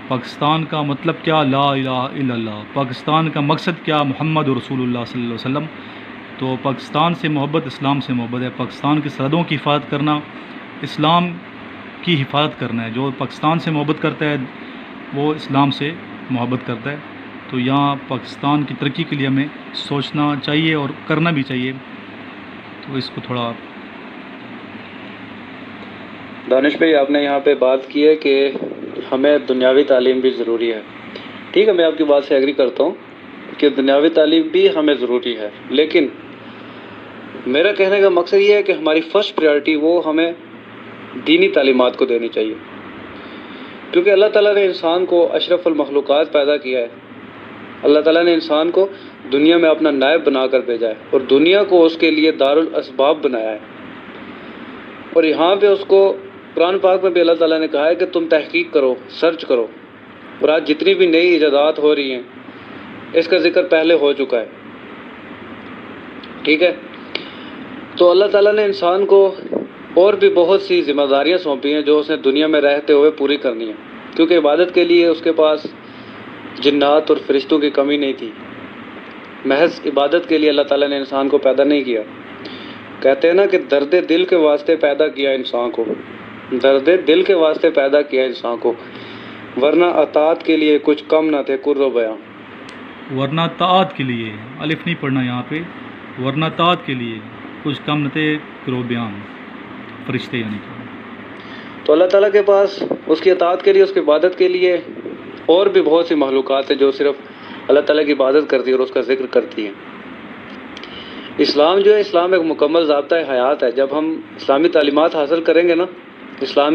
پاکستان کا مطلب کیا؟ لا الہ الا اللہ۔ پاکستان کا مقصد کیا؟ محمد رسول اللہ صلی اللہ علیہ وسلم۔ تو پاکستان سے محبت اسلام سے محبت ہے. پاکستان کی سرحدوں کی حفاظت کرنا اسلام کی حفاظت کرنا ہے. جو پاکستان سے محبت کرتا ہے وہ اسلام سے محبت کرتا ہے. تو یہاں پاکستان کی ترقی کے لیے ہمیں سوچنا چاہیے اور کرنا بھی چاہیے. تو اس کو تھوڑا دانش بھائی آپ نے یہاں پہ بات کی ہے کہ ہمیں دنیاوی تعلیم بھی ضروری ہے. ٹھیک ہے، میں آپ کی بات سے ایگری کرتا ہوں کہ دنیاوی تعلیم بھی ہمیں ضروری ہے، لیکن میرا کہنے کا مقصد یہ ہے کہ ہماری فرسٹ پریارٹی وہ ہمیں دینی تعلیمات کو دینی چاہیے، کیونکہ اللہ تعالیٰ نے انسان کو اشرف المخلوقات پیدا کیا ہے. اللہ تعالیٰ نے انسان کو دنیا میں اپنا نائب بنا کر بھیجا ہے اور دنیا کو اس کے لیے دارالاسباب بنایا ہے. اور یہاں پہ اس کو قرآن پاک میں بھی اللہ تعالیٰ نے کہا ہے کہ تم تحقیق کرو، سرچ کرو. اور آج جتنی بھی نئی ایجادات ہو رہی ہیں اس کا ذکر پہلے ہو چکا ہے. ٹھیک ہے، تو اللہ تعالیٰ نے انسان کو اور بھی بہت سی ذمہ داریاں سونپی ہیں جو اس نے دنیا میں رہتے ہوئے پوری کرنی ہیں، کیونکہ عبادت کے لیے اس کے پاس جنات اور فرشتوں کی کمی نہیں تھی. محض عبادت کے لیے اللہ تعالیٰ نے انسان کو پیدا نہیں کیا. کہتے ہیں نا کہ درد دل کے واسطے پیدا کیا انسان کو، درد دل کے واسطے پیدا کیا انسان کو، ورنہ اطاعت کے لیے کچھ کم نہ تھے کر و بیاں. ورنہ طاعت کے لیے، الف نہیں پڑھنا یہاں پہ، ورنہ طاعت کے لیے کچھ کم نہ تھے کرو بیان، فرشتے یعنی کہ. تو اللہ تعالیٰ کے پاس اس کی اطاعت کے لیے، اس کی عبادت کے لیے اور بھی بہت سی مخلوقات ہیں جو صرف اللہ تعالیٰ کی عبادت کرتی ہے اور اس کا ذکر کرتی ہیں. اسلام جو ہے، اسلام ایک مکمل ضابطۂ حیات ہے. جب ہم اسلامی تعلیمات حاصل کریں گے نا، اسلام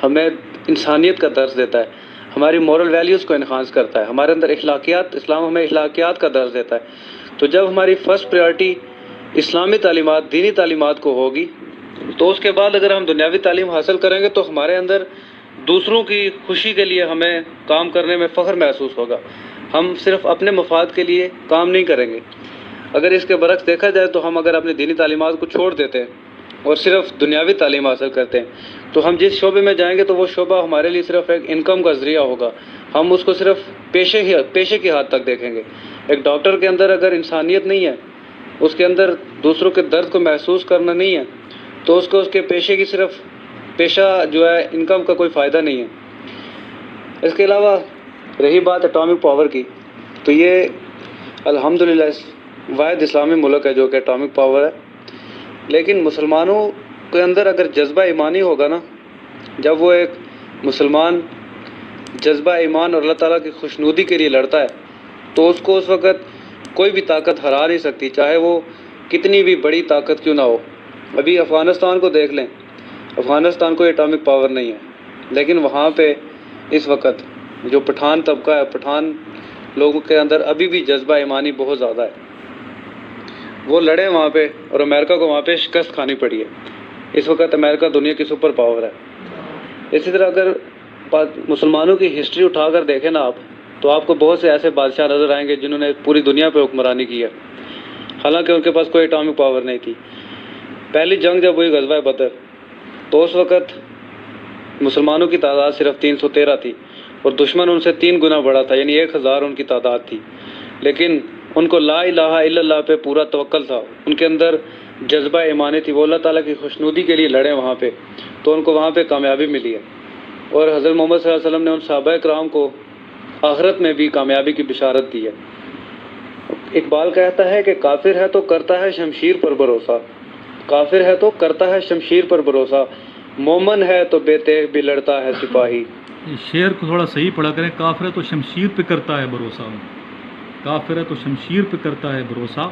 ہمیں انسانیت کا درس دیتا ہے، ہماری مورل ویلیوز کو انہانس کرتا ہے، ہمارے اندر اخلاقیات، اسلام ہمیں اخلاقیات کا درس دیتا ہے. تو جب ہماری فرسٹ پریارٹی اسلامی تعلیمات، دینی تعلیمات کو ہوگی، تو اس کے بعد اگر ہم دنیاوی تعلیم حاصل کریں گے تو ہمارے اندر دوسروں کی خوشی کے لیے ہمیں کام کرنے میں فخر محسوس ہوگا. ہم صرف اپنے مفاد کے لیے کام نہیں کریں گے. اگر اس کے برعکس دیکھا جائے تو ہم اگر اپنی دینی تعلیمات کو چھوڑ دیتے ہیں اور صرف دنیاوی تعلیم حاصل کرتے ہیں تو ہم جس شعبے میں جائیں گے تو وہ شعبہ ہمارے لیے صرف ایک انکم کا ذریعہ ہوگا. ہم اس کو صرف پیشے کی حد تک دیکھیں گے. ایک ڈاکٹر کے اندر اگر انسانیت نہیں ہے، اس کے اندر دوسروں کے درد کو محسوس کرنا نہیں ہے، تو اس کو اس کے پیشے کی صرف پیشہ جو ہے انکم کا کوئی فائدہ نہیں ہے. اس کے علاوہ رہی بات اٹامک پاور کی، تو یہ الحمدللہ واحد اسلامی ملک ہے جو کہ اٹامک پاور ہے. لیکن مسلمانوں کے اندر اگر جذبہ ایمانی ہوگا نا، جب وہ ایک مسلمان جذبہ ایمان اور اللہ تعالیٰ کی خوشنودی کے لیے لڑتا ہے تو اس کو اس وقت کوئی بھی طاقت ہرا نہیں سکتی، چاہے وہ کتنی بھی بڑی طاقت کیوں نہ ہو. ابھی افغانستان کو دیکھ لیں، افغانستان کو اٹامک پاور نہیں ہے، لیکن وہاں پہ اس وقت جو پٹھان طبقہ ہے، پٹھان لوگوں کے اندر ابھی بھی جذبہ ایمانی بہت زیادہ ہے. وہ لڑے وہاں پہ اور امریکہ کو وہاں پہ شکست کھانی پڑی ہے. اس وقت امریکہ دنیا کی سپر پاور ہے. اسی طرح اگر مسلمانوں کی ہسٹری اٹھا کر دیکھیں نا آپ، تو آپ کو بہت سے ایسے بادشاہ نظر آئیں گے جنہوں نے پوری دنیا پہ حکمرانی کی ہے، حالانکہ ان کے پاس کوئی اٹامک پاور نہیں تھی. پہلی جنگ جب ہوئی غزوہ بدر، تو اس وقت مسلمانوں کی تعداد صرف 313 تھی اور دشمن ان سے 3 گنا بڑا تھا، یعنی 1000 ان کی تعداد تھی. لیکن ان کو لا الہ الا اللہ پہ پورا توکل تھا، ان کے اندر جذبہ ایمانی تھی، وہ اللہ تعالیٰ کی خوشنودی کے لیے لڑے وہاں پہ، تو ان کو وہاں پہ کامیابی ملی ہے. اور حضرت محمد صلی اللہ علیہ وسلم نے ان صحابہ کرام کو آخرت میں بھی کامیابی کی بشارت دی ہے. اقبال کہتا ہے کہ کافر ہے تو کرتا ہے شمشیر پر بھروسہ، کافر ہے تو کرتا ہے شمشیر پر بھروسہ، مومن ہے تو بے تیغ بھی لڑتا ہے سپاہی. شعر کو تھوڑا صحیح پڑھا کریں. کافر ہے تو شمشیر پہ کرتا ہے بھروسہ، کافر ہے تو شمشیر پہ کرتا ہے بھروسہ،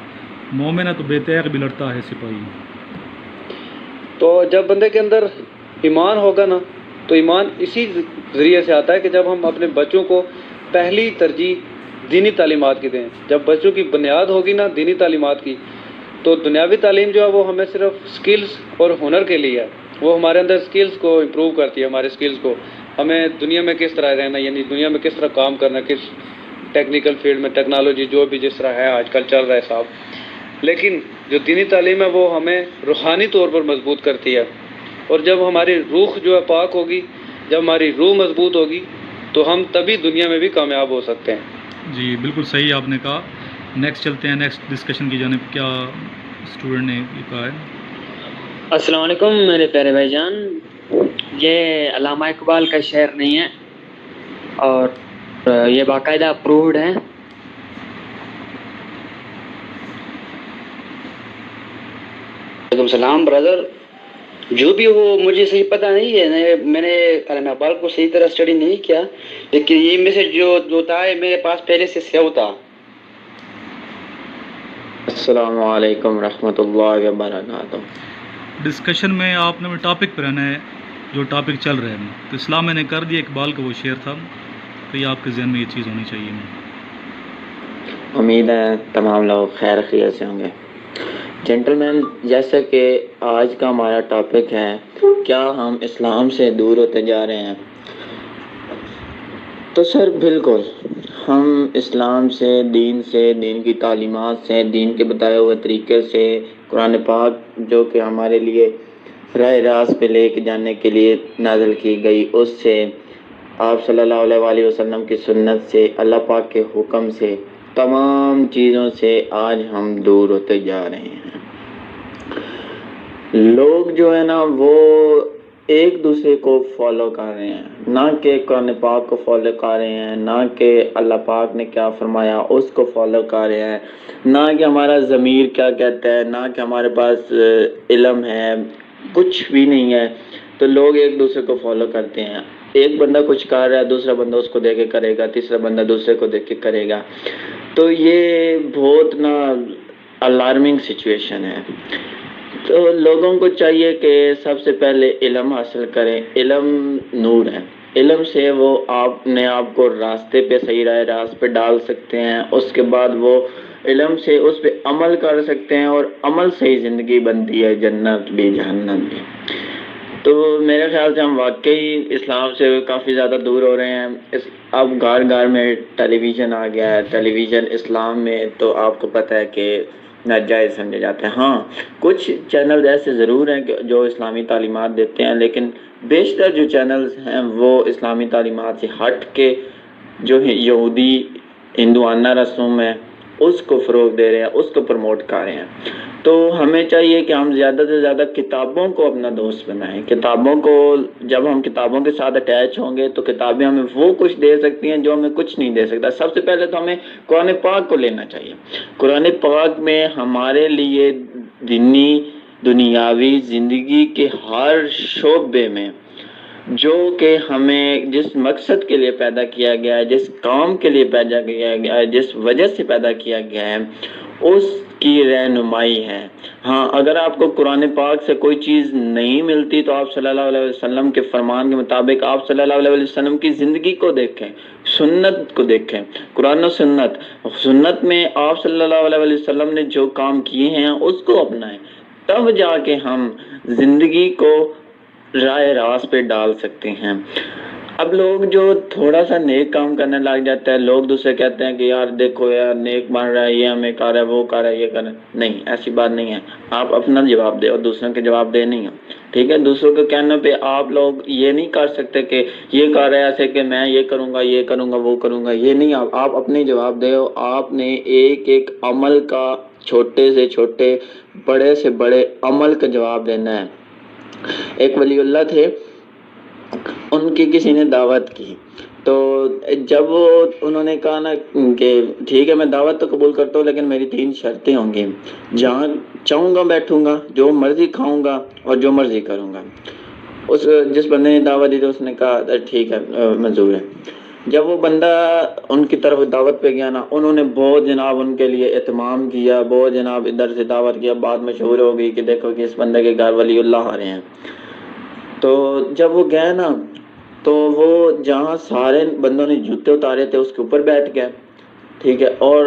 مومن ہے تو بے تیغ بھی لڑتا ہے سپاہی. تو جب بندے کے اندر ایمان ہوگا نا، تو ایمان اسی ذریعے سے آتا ہے کہ جب ہم اپنے بچوں کو پہلی ترجیح دینی تعلیمات کی دیں. جب بچوں کی بنیاد ہوگی نا دینی تعلیمات کی، تو دنیاوی تعلیم جو ہے وہ ہمیں صرف سکلز اور ہنر کے لیے ہے. وہ ہمارے اندر سکلز کو امپروو کرتی ہے، ہمارے سکلز کو، ہمیں دنیا میں کس طرح رہنا، یعنی دنیا میں کس طرح کام کرنا، کس ٹیکنیکل فیلڈ میں، ٹیکنالوجی جو بھی جس طرح ہے آج کل چل رہا ہے صاحب. لیکن جو دینی تعلیم ہے وہ ہمیں روحانی طور پر مضبوط کرتی ہے. اور جب ہماری روح جو ہے پاک ہوگی، جب ہماری روح مضبوط ہوگی، تو ہم تبھی دنیا میں بھی کامیاب ہو سکتے ہیں. جی بالکل صحیح آپ نے کہا. نیکسٹ چلتے ہیں نیکسٹ ڈسکشن کی جانب. کیا اسٹوڈنٹ نے یہ کہا ہے. السلام علیکم میرے پیارے بھائی جان. یہ علامہ اقبال کا شعر نہیں ہے اور یہ باقاعدہ اپرووڈ ہے. وعلیکم السلام برادر. جو بھی ہو مجھے صحیح پتہ نہیں ہے, میں نے علامہ اقبال کو صحیح طرح اسٹڈی نہیں کیا, لیکن یہ میسج جو تھا میرے پاس پہلے سے سیو تھا. السلام علیکم رحمۃ اللہ وبرکاتہ. ڈسکشن میں آپ نے ٹاپک پہ رہنا ہے جو ٹاپک چل رہے ہیں. تو اسلام میں نے کر دیا اقبال کا وہ شعر تھا, تو یہ آپ کے ذہن میں یہ چیز ہونی چاہیے. امید ہے تمام لوگ خیر خیریت سے ہوں گے. جینٹلمین, جیسا کہ آج کا ہمارا ٹاپک ہے کیا ہم اسلام سے دور ہوتے جا رہے ہیں, تو سر بالکل ہم اسلام سے, دین کی تعلیمات سے, دین کے بتائے ہوئے طریقے سے, قرآن پاک جو کہ ہمارے لیے راہ راست پہ لے کے جانے کے لیے نازل کی گئی, اس سے, آپ صلی اللہ علیہ وآلہ وسلم کی سنت سے, اللہ پاک کے حکم سے, تمام چیزوں سے آج ہم دور ہوتے جا رہے ہیں. لوگ جو ہے نا وہ ایک دوسرے کو فالو کر رہے ہیں, نہ کہ قرآن پاک کو فالو کر رہے ہیں, نہ کہ اللہ پاک نے کیا فرمایا اس کو فالو کر رہے ہیں, نہ کہ ہمارا ضمیر کیا کہتا ہے, نہ کہ ہمارے پاس علم ہے, کچھ بھی نہیں ہے. تو لوگ ایک دوسرے کو فالو کرتے ہیں. ایک بندہ کچھ کر رہا ہے, دوسرا بندہ اس کو دیکھ کے کرے گا, تیسرا بندہ دوسرے کو دیکھ کے کرے گا. تو یہ بہت نا الارمنگ سچویشن ہے. تو لوگوں کو چاہیے کہ سب سے پہلے علم حاصل کریں. علم نور ہے, علم سے وہ اپنے آپ کو راستے پہ, صحیح راست پہ ڈال سکتے ہیں. اس کے بعد وہ علم سے اس پہ عمل کر سکتے ہیں, اور عمل سے ہی زندگی بنتی ہے, جنت بھی جہنم بھی. تو میرے خیال سے ہم واقعی اسلام سے کافی زیادہ دور ہو رہے ہیں. اب گھر گھر میں ٹیلی ویژن آ گیا ہے. ٹیلی ویژن اسلام میں تو آپ کو پتہ ہے کہ ناجائز سمجھے جاتے ہیں. ہاں, کچھ چینل ایسے ضرور ہیں جو اسلامی تعلیمات دیتے ہیں, لیکن بیشتر جو چینلز ہیں وہ اسلامی تعلیمات سے ہٹ کے جو یہودی ہندوانہ رسوم ہے اس کو فروغ دے رہے ہیں, اس کو پروموٹ کر رہے ہیں. تو ہمیں چاہیے کہ ہم زیادہ سے زیادہ کتابوں کو اپنا دوست بنائیں. کتابوں کو, جب ہم کتابوں کے ساتھ اٹیچ ہوں گے تو کتابیں ہمیں وہ کچھ دے سکتی ہیں جو ہمیں کچھ نہیں دے سکتا. سب سے پہلے تو ہمیں قرآن پاک کو لینا چاہیے. قرآن پاک میں ہمارے لیے دینی دنیاوی زندگی کے ہر شعبے میں جو کہ ہمیں جس مقصد کے لیے پیدا کیا گیا ہے, جس کام کے لیے پیدا کیا گیا ہے, جس وجہ سے پیدا کیا گیا ہے, اس کی رہنمائی ہے. ہاں, اگر آپ کو قرآن پاک سے کوئی چیز نہیں ملتی تو آپ صلی اللہ علیہ وسلم کے فرمان کے مطابق آپ صلی اللہ علیہ وسلم کی زندگی کو دیکھیں, سنت کو دیکھیں. قرآن و سنت میں آپ صلی اللہ علیہ وسلم نے جو کام کیے ہیں اس کو اپنائیں, تب جا کے ہم زندگی کو راہ راست پہ ڈال سکتے ہیں. اب لوگ جو تھوڑا سا نیک کام کرنے لگ جاتا ہے, لوگ دوسرے کہتے ہیں کہ یار دیکھو یار نیک بن رہا ہے, یہ ہمیں کر رہا ہے, وہ کر رہا ہے, یہ کر رہا ہے. نہیں, ایسی بات نہیں ہے. آپ اپنا جواب دے اور دوسروں کے جواب دے نہیں ہو, ٹھیک ہے. دوسروں کے کہنے پہ آپ لوگ یہ نہیں کر سکتے کہ یہ کر رہا ہے ایسے کہ میں یہ کروں گا, یہ کروں گا, وہ کروں گا. یہ نہیں, آپ اپنے جواب دے. آپ نے ایک ایک عمل کا, چھوٹے سے چھوٹے, بڑے سے بڑے عمل کا جواب دینا ہے. ایک ولی اللہ تھے, ان کی کسی نے دعوت کی, تو جب انہوں نے کہا نا کہ ٹھیک ہے میں دعوت تو قبول کرتا ہوں لیکن میری 3 شرطیں ہوں گی. جہاں چاہوں گا بیٹھوں گا, جو مرضی کھاؤں گا, اور جو مرضی کروں گا. جس بندے نے دعوت دی تو اس نے کہا ٹھیک ہے منظور ہے. جب وہ بندہ ان کی طرف دعوت پہ گیا نا, انہوں نے بہت جناب ان کے لیے اہتمام کیا, بہت جناب ادھر سے دعوت کیا. بات مشہور ہو گئی کہ دیکھو کہ اس بندے کے گھر ولی اللہ آ رہے ہیں. تو جب وہ گئے نا تو وہ جہاں سارے بندوں نے جوتے اتارے تھے اس کے اوپر بیٹھ گئے, ٹھیک ہے. اور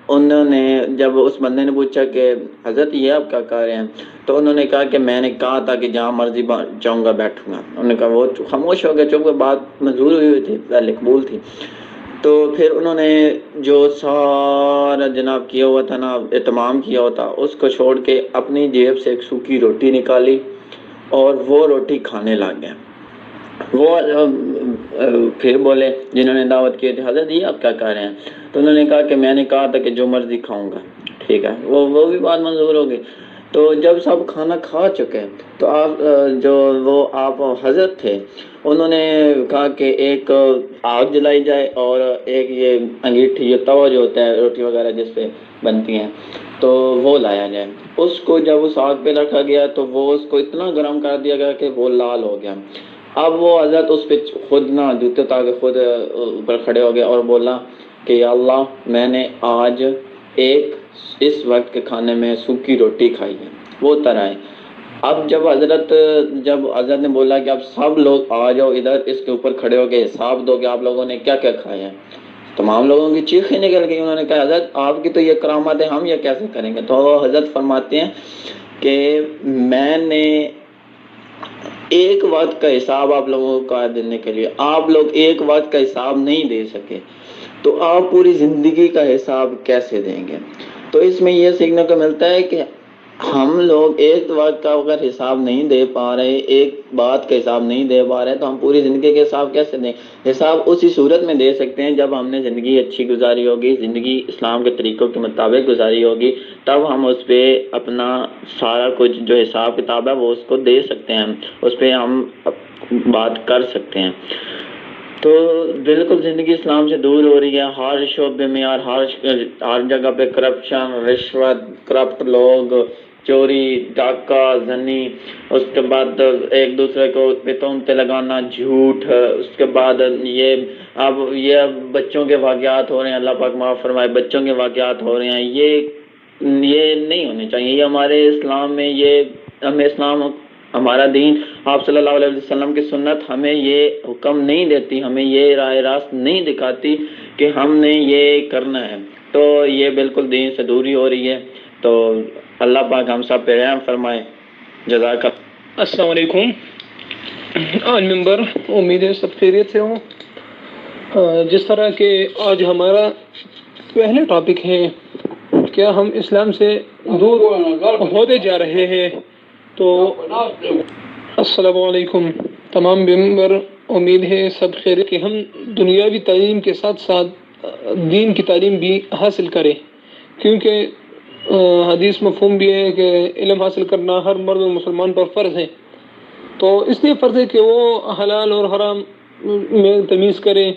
انہوں نے جب اس بندے نے پوچھا کہ حضرت یہ آپ کیا کہہ رہے ہیں, تو انہوں نے کہا کہ میں نے کہا تھا کہ جہاں مرضی جاؤں گا بیٹھوں گا. انہوں نے کہا, وہ خاموش ہو گئے, چونکہ بات منظور ہوئی تھی, پہلے قبول تھی. تو پھر انہوں نے جو سارا جناب کیا ہوا تھا نا, اہتمام کیا ہوا تھا, اس کو چھوڑ کے اپنی جیب سے ایک سوکھی روٹی نکالی اور وہ روٹی کھانے لگ گئے. وہ پھر بولے جنہوں نے دعوت کی تھی, حضرت یہ آپ کیا کہہ رہے ہیں؟ تو انہوں نے کہا کہ میں نے کہا تھا کہ جو مرضی کھاؤں گا, ٹھیک ہے. وہ بھی بات منظور ہو گئی. تو جب سب کھانا کھا چکے تو آپ جو وہ آپ حضرت تھے انہوں نے کہا کہ ایک آگ جلائی جائے اور ایک یہ انگیٹھی یہ توا جو ہوتا ہے روٹی وغیرہ جس پہ بنتی ہیں تو وہ لایا جائے. اس کو جب اس آگ پہ رکھا گیا تو وہ اس کو اتنا گرم کر دیا گیا کہ وہ لال ہو گیا. اب وہ حضرت اس پہ خود نہ جوتے اتار کے خود اوپر کھڑے ہو گئے اور بولا کہ یا اللہ میں نے آج ایک اس وقت کے کھانے میں سوکھی روٹی کھائی ہے وہ طرح. اب جب حضرت نے بولا کہ اب سب لوگ آ جاؤ ادھر اس کے اوپر کھڑے ہو کے حساب دو کہ آپ لوگوں نے کیا کیا کھایا ہے. تمام لوگوں کی چیخیں نکل گئی. انہوں نے کہا حضرت آپ کی تو یہ کرامت ہے ہم یہ کیسے کریں گے. تو وہ حضرت فرماتے ہیں کہ میں نے ایک وقت کا حساب آپ لوگوں کو دینے کے لیے آپ لوگ ایک وقت کا حساب نہیں دے سکے تو آپ پوری زندگی کا حساب کیسے دیں گے. تو اس میں یہ سیکھنے کو ملتا ہے کہ ہم لوگ ایک وقت کا اگر حساب نہیں دے پا رہے ایک بات کا حساب نہیں دے پا رہے تو ہم پوری زندگی کے حساب کیسے دیں. حساب اسی صورت میں دے سکتے ہیں جب ہم نے زندگی اچھی گزاری ہوگی زندگی اسلام کے طریقوں کے مطابق گزاری ہوگی تب ہم اس پہ اپنا سارا کچھ جو حساب کتاب ہے وہ اس کو دے سکتے ہیں اس پہ ہم بات کر سکتے ہیں. تو بالکل زندگی اسلام سے دور ہو رہی ہے. ہر شعبے میں اور ہر جگہ پہ کرپشن رشوت کرپٹ لوگ چوری ڈاکہ زنی اس کے بعد ایک دوسرے کو تہمتیں لگانا جھوٹ اس کے بعد یہ بچوں کے واقعات ہو رہے ہیں. اللہ پاک معاف فرمائے بچوں کے واقعات ہو رہے ہیں. یہ نہیں ہونے چاہیے. یہ ہمارے اسلام میں ہمیں اسلام ہمارا دین آپ صلی اللہ علیہ وسلم کی سنت ہمیں یہ حکم نہیں دیتی ہمیں یہ راہ راست نہیں دکھاتی کہ ہم نے یہ کرنا ہے. تو یہ بالکل دین سے دوری ہو رہی ہے. تو اللہ پاک ہم سب پہ رحم فرمائے. جزاک اللہ. السلام علیکم آج ممبر امید ہے سب خیریت سے ہوں. جس طرح کہ آج ہمارا پہلا ٹاپک ہے کیا ہم اسلام سے دور ہوتے جا رہے ہیں تو السلام علیکم تمام ممبر امید ہے سب خیریت کہ ہم دنیاوی تعلیم کے ساتھ ساتھ دین کی تعلیم بھی حاصل کریں کیونکہ حدیث مفہوم بھی ہے کہ علم حاصل کرنا ہر مرد و مسلمان پر فرض ہے. تو اس لیے فرض ہے کہ وہ حلال اور حرام میں تمیز کرے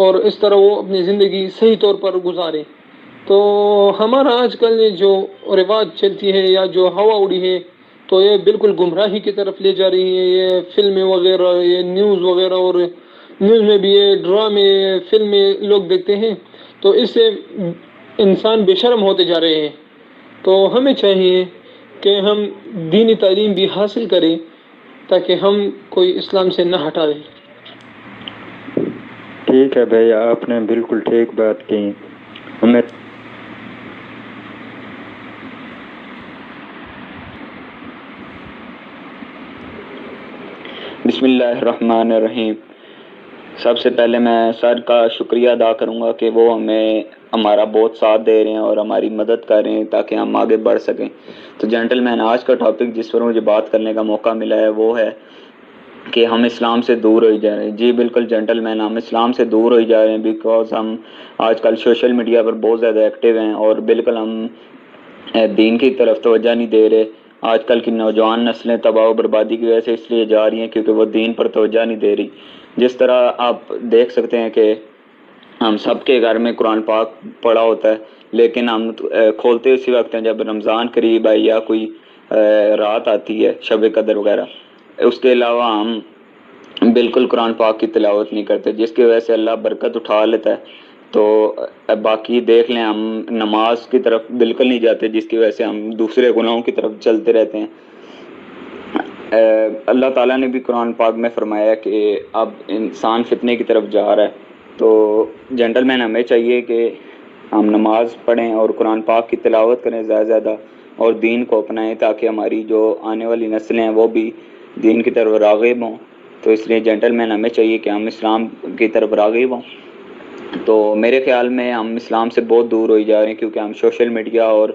اور اس طرح وہ اپنی زندگی صحیح طور پر گزارے. تو ہمارا آج کل جو رواج چلتی ہے یا جو ہوا اڑی ہے تو یہ بالکل گمراہی کی طرف لے جا رہی ہے. یہ فلمیں وغیرہ یہ نیوز وغیرہ اور نیوز میں بھی یہ ڈرامے فلمیں لوگ دیکھتے ہیں تو اس سے انسان بے شرم ہوتے جا رہے ہیں. تو ہمیں چاہیے کہ ہم دینی تعلیم بھی حاصل کریں تاکہ ہم کوئی اسلام سے نہ ہٹا دیں. ٹھیک ہے بھائی آپ نے بالکل ٹھیک بات کی. ہمیں بسم اللہ الرحمن الرحیم. سب سے پہلے میں سر کا شکریہ ادا کروں گا کہ وہ ہمارا بہت ساتھ دے رہے ہیں اور ہماری مدد کر رہے ہیں تاکہ ہم آگے بڑھ سکیں. تو جینٹل مین آج کا ٹاپک جس پر مجھے بات کرنے کا موقع ملا ہے وہ ہے کہ ہم اسلام سے دور ہوئی جا رہے ہیں. جی بالکل جینٹل مین ہم اسلام سے دور ہوئی جا رہے ہیں بیکاز ہم آج کل سوشل میڈیا پر بہت زیادہ ایکٹیو ہیں اور بالکل ہم دین کی طرف توجہ نہیں دے رہے. آج کل کی نوجوان نسلیں تباہ و بربادی کی وجہ سے اس لیے جا رہی ہیں کیونکہ وہ دین پر توجہ نہیں دے رہی. جس طرح آپ دیکھ سکتے ہیں کہ ہم سب کے گھر میں قرآن پاک پڑھا ہوتا ہے لیکن ہم کھولتے اسی وقت ہیں جب رمضان قریب آئی یا کوئی رات آتی ہے شب قدر وغیرہ. اس کے علاوہ ہم بالکل قرآن پاک کی تلاوت نہیں کرتے جس کی وجہ سے اللہ برکت اٹھا لیتا ہے. تو باقی دیکھ لیں ہم نماز کی طرف بالکل نہیں جاتے جس کی وجہ سے ہم دوسرے گناہوں کی طرف چلتے رہتے ہیں. اللہ تعالیٰ نے بھی قرآن پاک میں فرمایا کہ اب انسان فتنے کی طرف جا رہا ہے. تو جینٹل مین ہمیں چاہیے کہ ہم نماز پڑھیں اور قرآن پاک کی تلاوت کریں زیادہ زیادہ اور دین کو اپنائیں تاکہ ہماری جو آنے والی نسلیں ہیں وہ بھی دین کی طرف راغب ہوں. تو اس لیے جینٹل مین ہمیں چاہیے کہ ہم اسلام کی طرف راغب ہوں. تو میرے خیال میں ہم اسلام سے بہت دور ہوئی جا رہے ہیں کیونکہ ہم سوشل میڈیا اور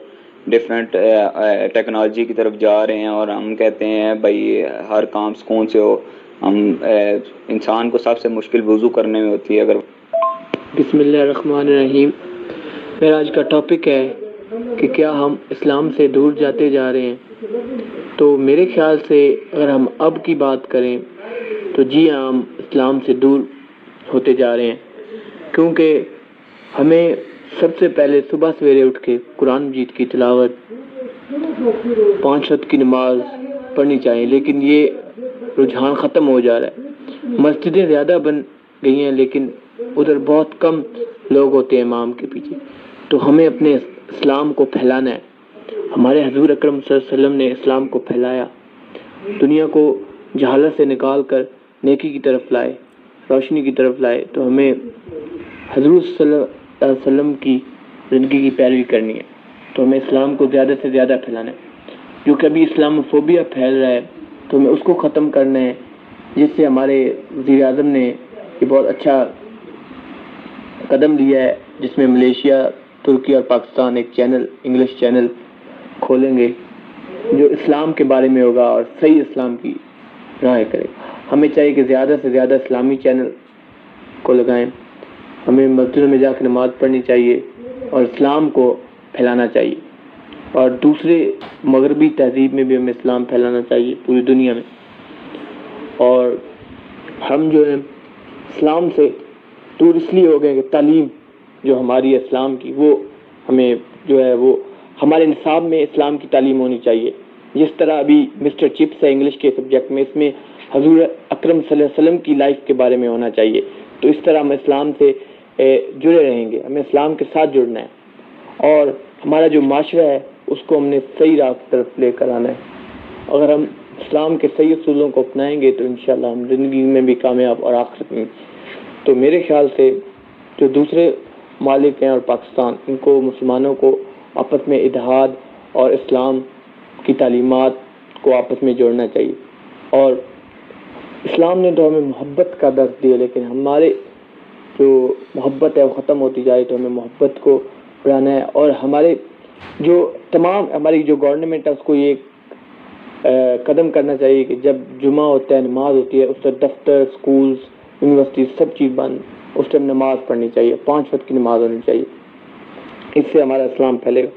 ڈفرینٹ ٹیکنالوجی کی طرف جا رہے ہیں اور ہم کہتے ہیں بھائی ہر کام سکون سے ہو. ہم انسان کو سب سے مشکل وضو کرنے میں ہوتی ہے. اگر بسم اللہ الرحمن الرحیم. میرا آج کا ٹاپک ہے کہ کیا ہم اسلام سے دور جاتے جا رہے ہیں، تو میرے خیال سے اگر ہم اب کی بات کریں تو جی ہاں، ہم اسلام سے دور ہوتے جا رہے ہیں، کیونکہ ہمیں سب سے پہلے صبح سویرے اٹھ کے قرآن مجید کی تلاوت، 5 وقت کی نماز پڑھنی چاہیے، لیکن یہ رجحان ختم ہو جا رہا ہے۔ مسجدیں زیادہ بن گئی ہیں لیکن ادھر بہت کم لوگ ہوتے ہیں امام کے پیچھے، تو ہمیں اپنے اسلام کو پھیلانا ہے۔ ہمارے حضور اکرم صلی اللہ علیہ وسلم نے اسلام کو پھیلایا، دنیا کو جہالت سے نکال کر نیکی کی طرف لائے، روشنی کی طرف لائے، تو ہمیں حضور صلی اللہ علیہ وسلم کی زندگی کی پیروی کرنی ہے، تو ہمیں اسلام کو زیادہ سے زیادہ پھیلانا ہے۔ جو کہ ابھی اسلاموفوبیا پھیل رہا ہے تو ہمیں اس کو ختم کرنا ہے، جس سے ہمارے وزیر اعظم نے یہ بہت اچھا قدم لیا ہے، جس میں ملیشیا، ترکی اور پاکستان ایک چینل، انگلش چینل کھولیں گے جو اسلام کے بارے میں ہوگا اور صحیح اسلام کی راہ کرے۔ ہمیں چاہیے کہ زیادہ سے زیادہ اسلامی چینل کو لگائیں، ہمیں مسجدوں میں جا کے نماز پڑھنی چاہیے اور اسلام کو پھیلانا چاہیے، اور دوسرے مغربی تہذیب میں بھی ہمیں اسلام پھیلانا چاہیے پوری دنیا میں۔ اور ہم جو ہے اسلام سے دور اس لیے ہو گئے کہ تعلیم جو ہماری اسلام کی، وہ ہمیں جو ہے وہ ہمارے نصاب میں اسلام کی تعلیم ہونی چاہیے، جس طرح ابھی مسٹر چپس ہے انگلش کے سبجیکٹ میں، اس میں حضور اکرم صلی اللہ علیہ وسلم کی لائف کے بارے میں ہونا چاہیے، تو اس طرح ہم اسلام سے جڑے رہیں گے، ہمیں اسلام کے ساتھ جڑنا ہے، اور ہمارا جو معاشرہ ہے اس کو ہم نے صحیح راہ کی طرف لے کر آنا ہے۔ اگر ہم اسلام کے صحیح اصولوں کو اپنائیں گے تو انشاءاللہ ہم زندگی میں بھی کامیاب اور آخرت میں۔ تو میرے خیال سے جو دوسرے ممالک ہیں اور پاکستان، ان کو مسلمانوں کو آپس میں اتحاد اور اسلام کی تعلیمات کو آپس میں جوڑنا چاہیے، اور اسلام نے تو ہمیں محبت کا درس دیا، لیکن ہمارے جو محبت ہے وہ ختم ہوتی جائے، تو ہمیں محبت کو بڑھانا ہے، اور ہمارے جو تمام ہماری جو گورنمنٹ ہے اس کو یہ قدم کرنا چاہیے کہ جب جمعہ ہوتا ہے، نماز ہوتی ہے، اس سے دفتر، سکولز، یونیورسٹی سب چیز بند، اس ٹائم نماز پڑھنی چاہیے، 5 وقت کی نماز ہونی چاہیے، اس سے ہمارا اسلام پھیلے گا۔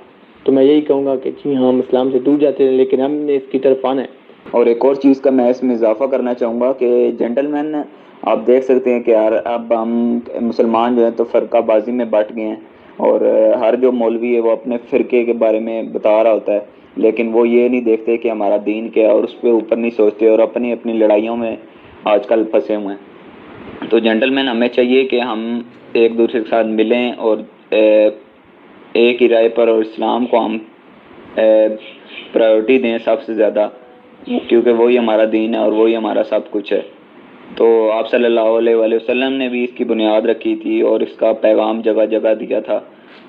تو میں یہی کہوں گا کہ جی ہاں، ہم اسلام سے دور جاتے ہیں لیکن ہم نے اس کی طرف آنا ہے۔ اور ایک اور چیز کا میں اس میں اضافہ کرنا چاہوں گا کہ جینٹل مین، آپ دیکھ سکتے ہیں کہ یار اب ہم مسلمان جو ہیں تو فرقہ بازی میں بٹ گئے ہیں، اور ہر جو مولوی ہے وہ اپنے فرقے کے بارے میں بتا رہا ہوتا ہے، لیکن وہ یہ نہیں دیکھتے کہ ہمارا دین کیا ہے، اور اس پہ اوپر نہیں سوچتے، اور اپنی اپنی لڑائیوں میں آج کل پھنسے ہوئے ہیں۔ تو جینٹل مین، ہمیں چاہیے کہ ہم ایک دوسرے کے ساتھ ملیں اور ایک ہی رائے پر، اور اسلام کو ہم پرائیورٹی دیں سب سے زیادہ، کیونکہ وہی ہمارا دین ہے اور وہی ہمارا سب کچھ ہے۔ تو آپ صلی اللہ علیہ وآلہ وسلم نے بھی اس کی بنیاد رکھی تھی اور اس کا پیغام جگہ جگہ دیا تھا،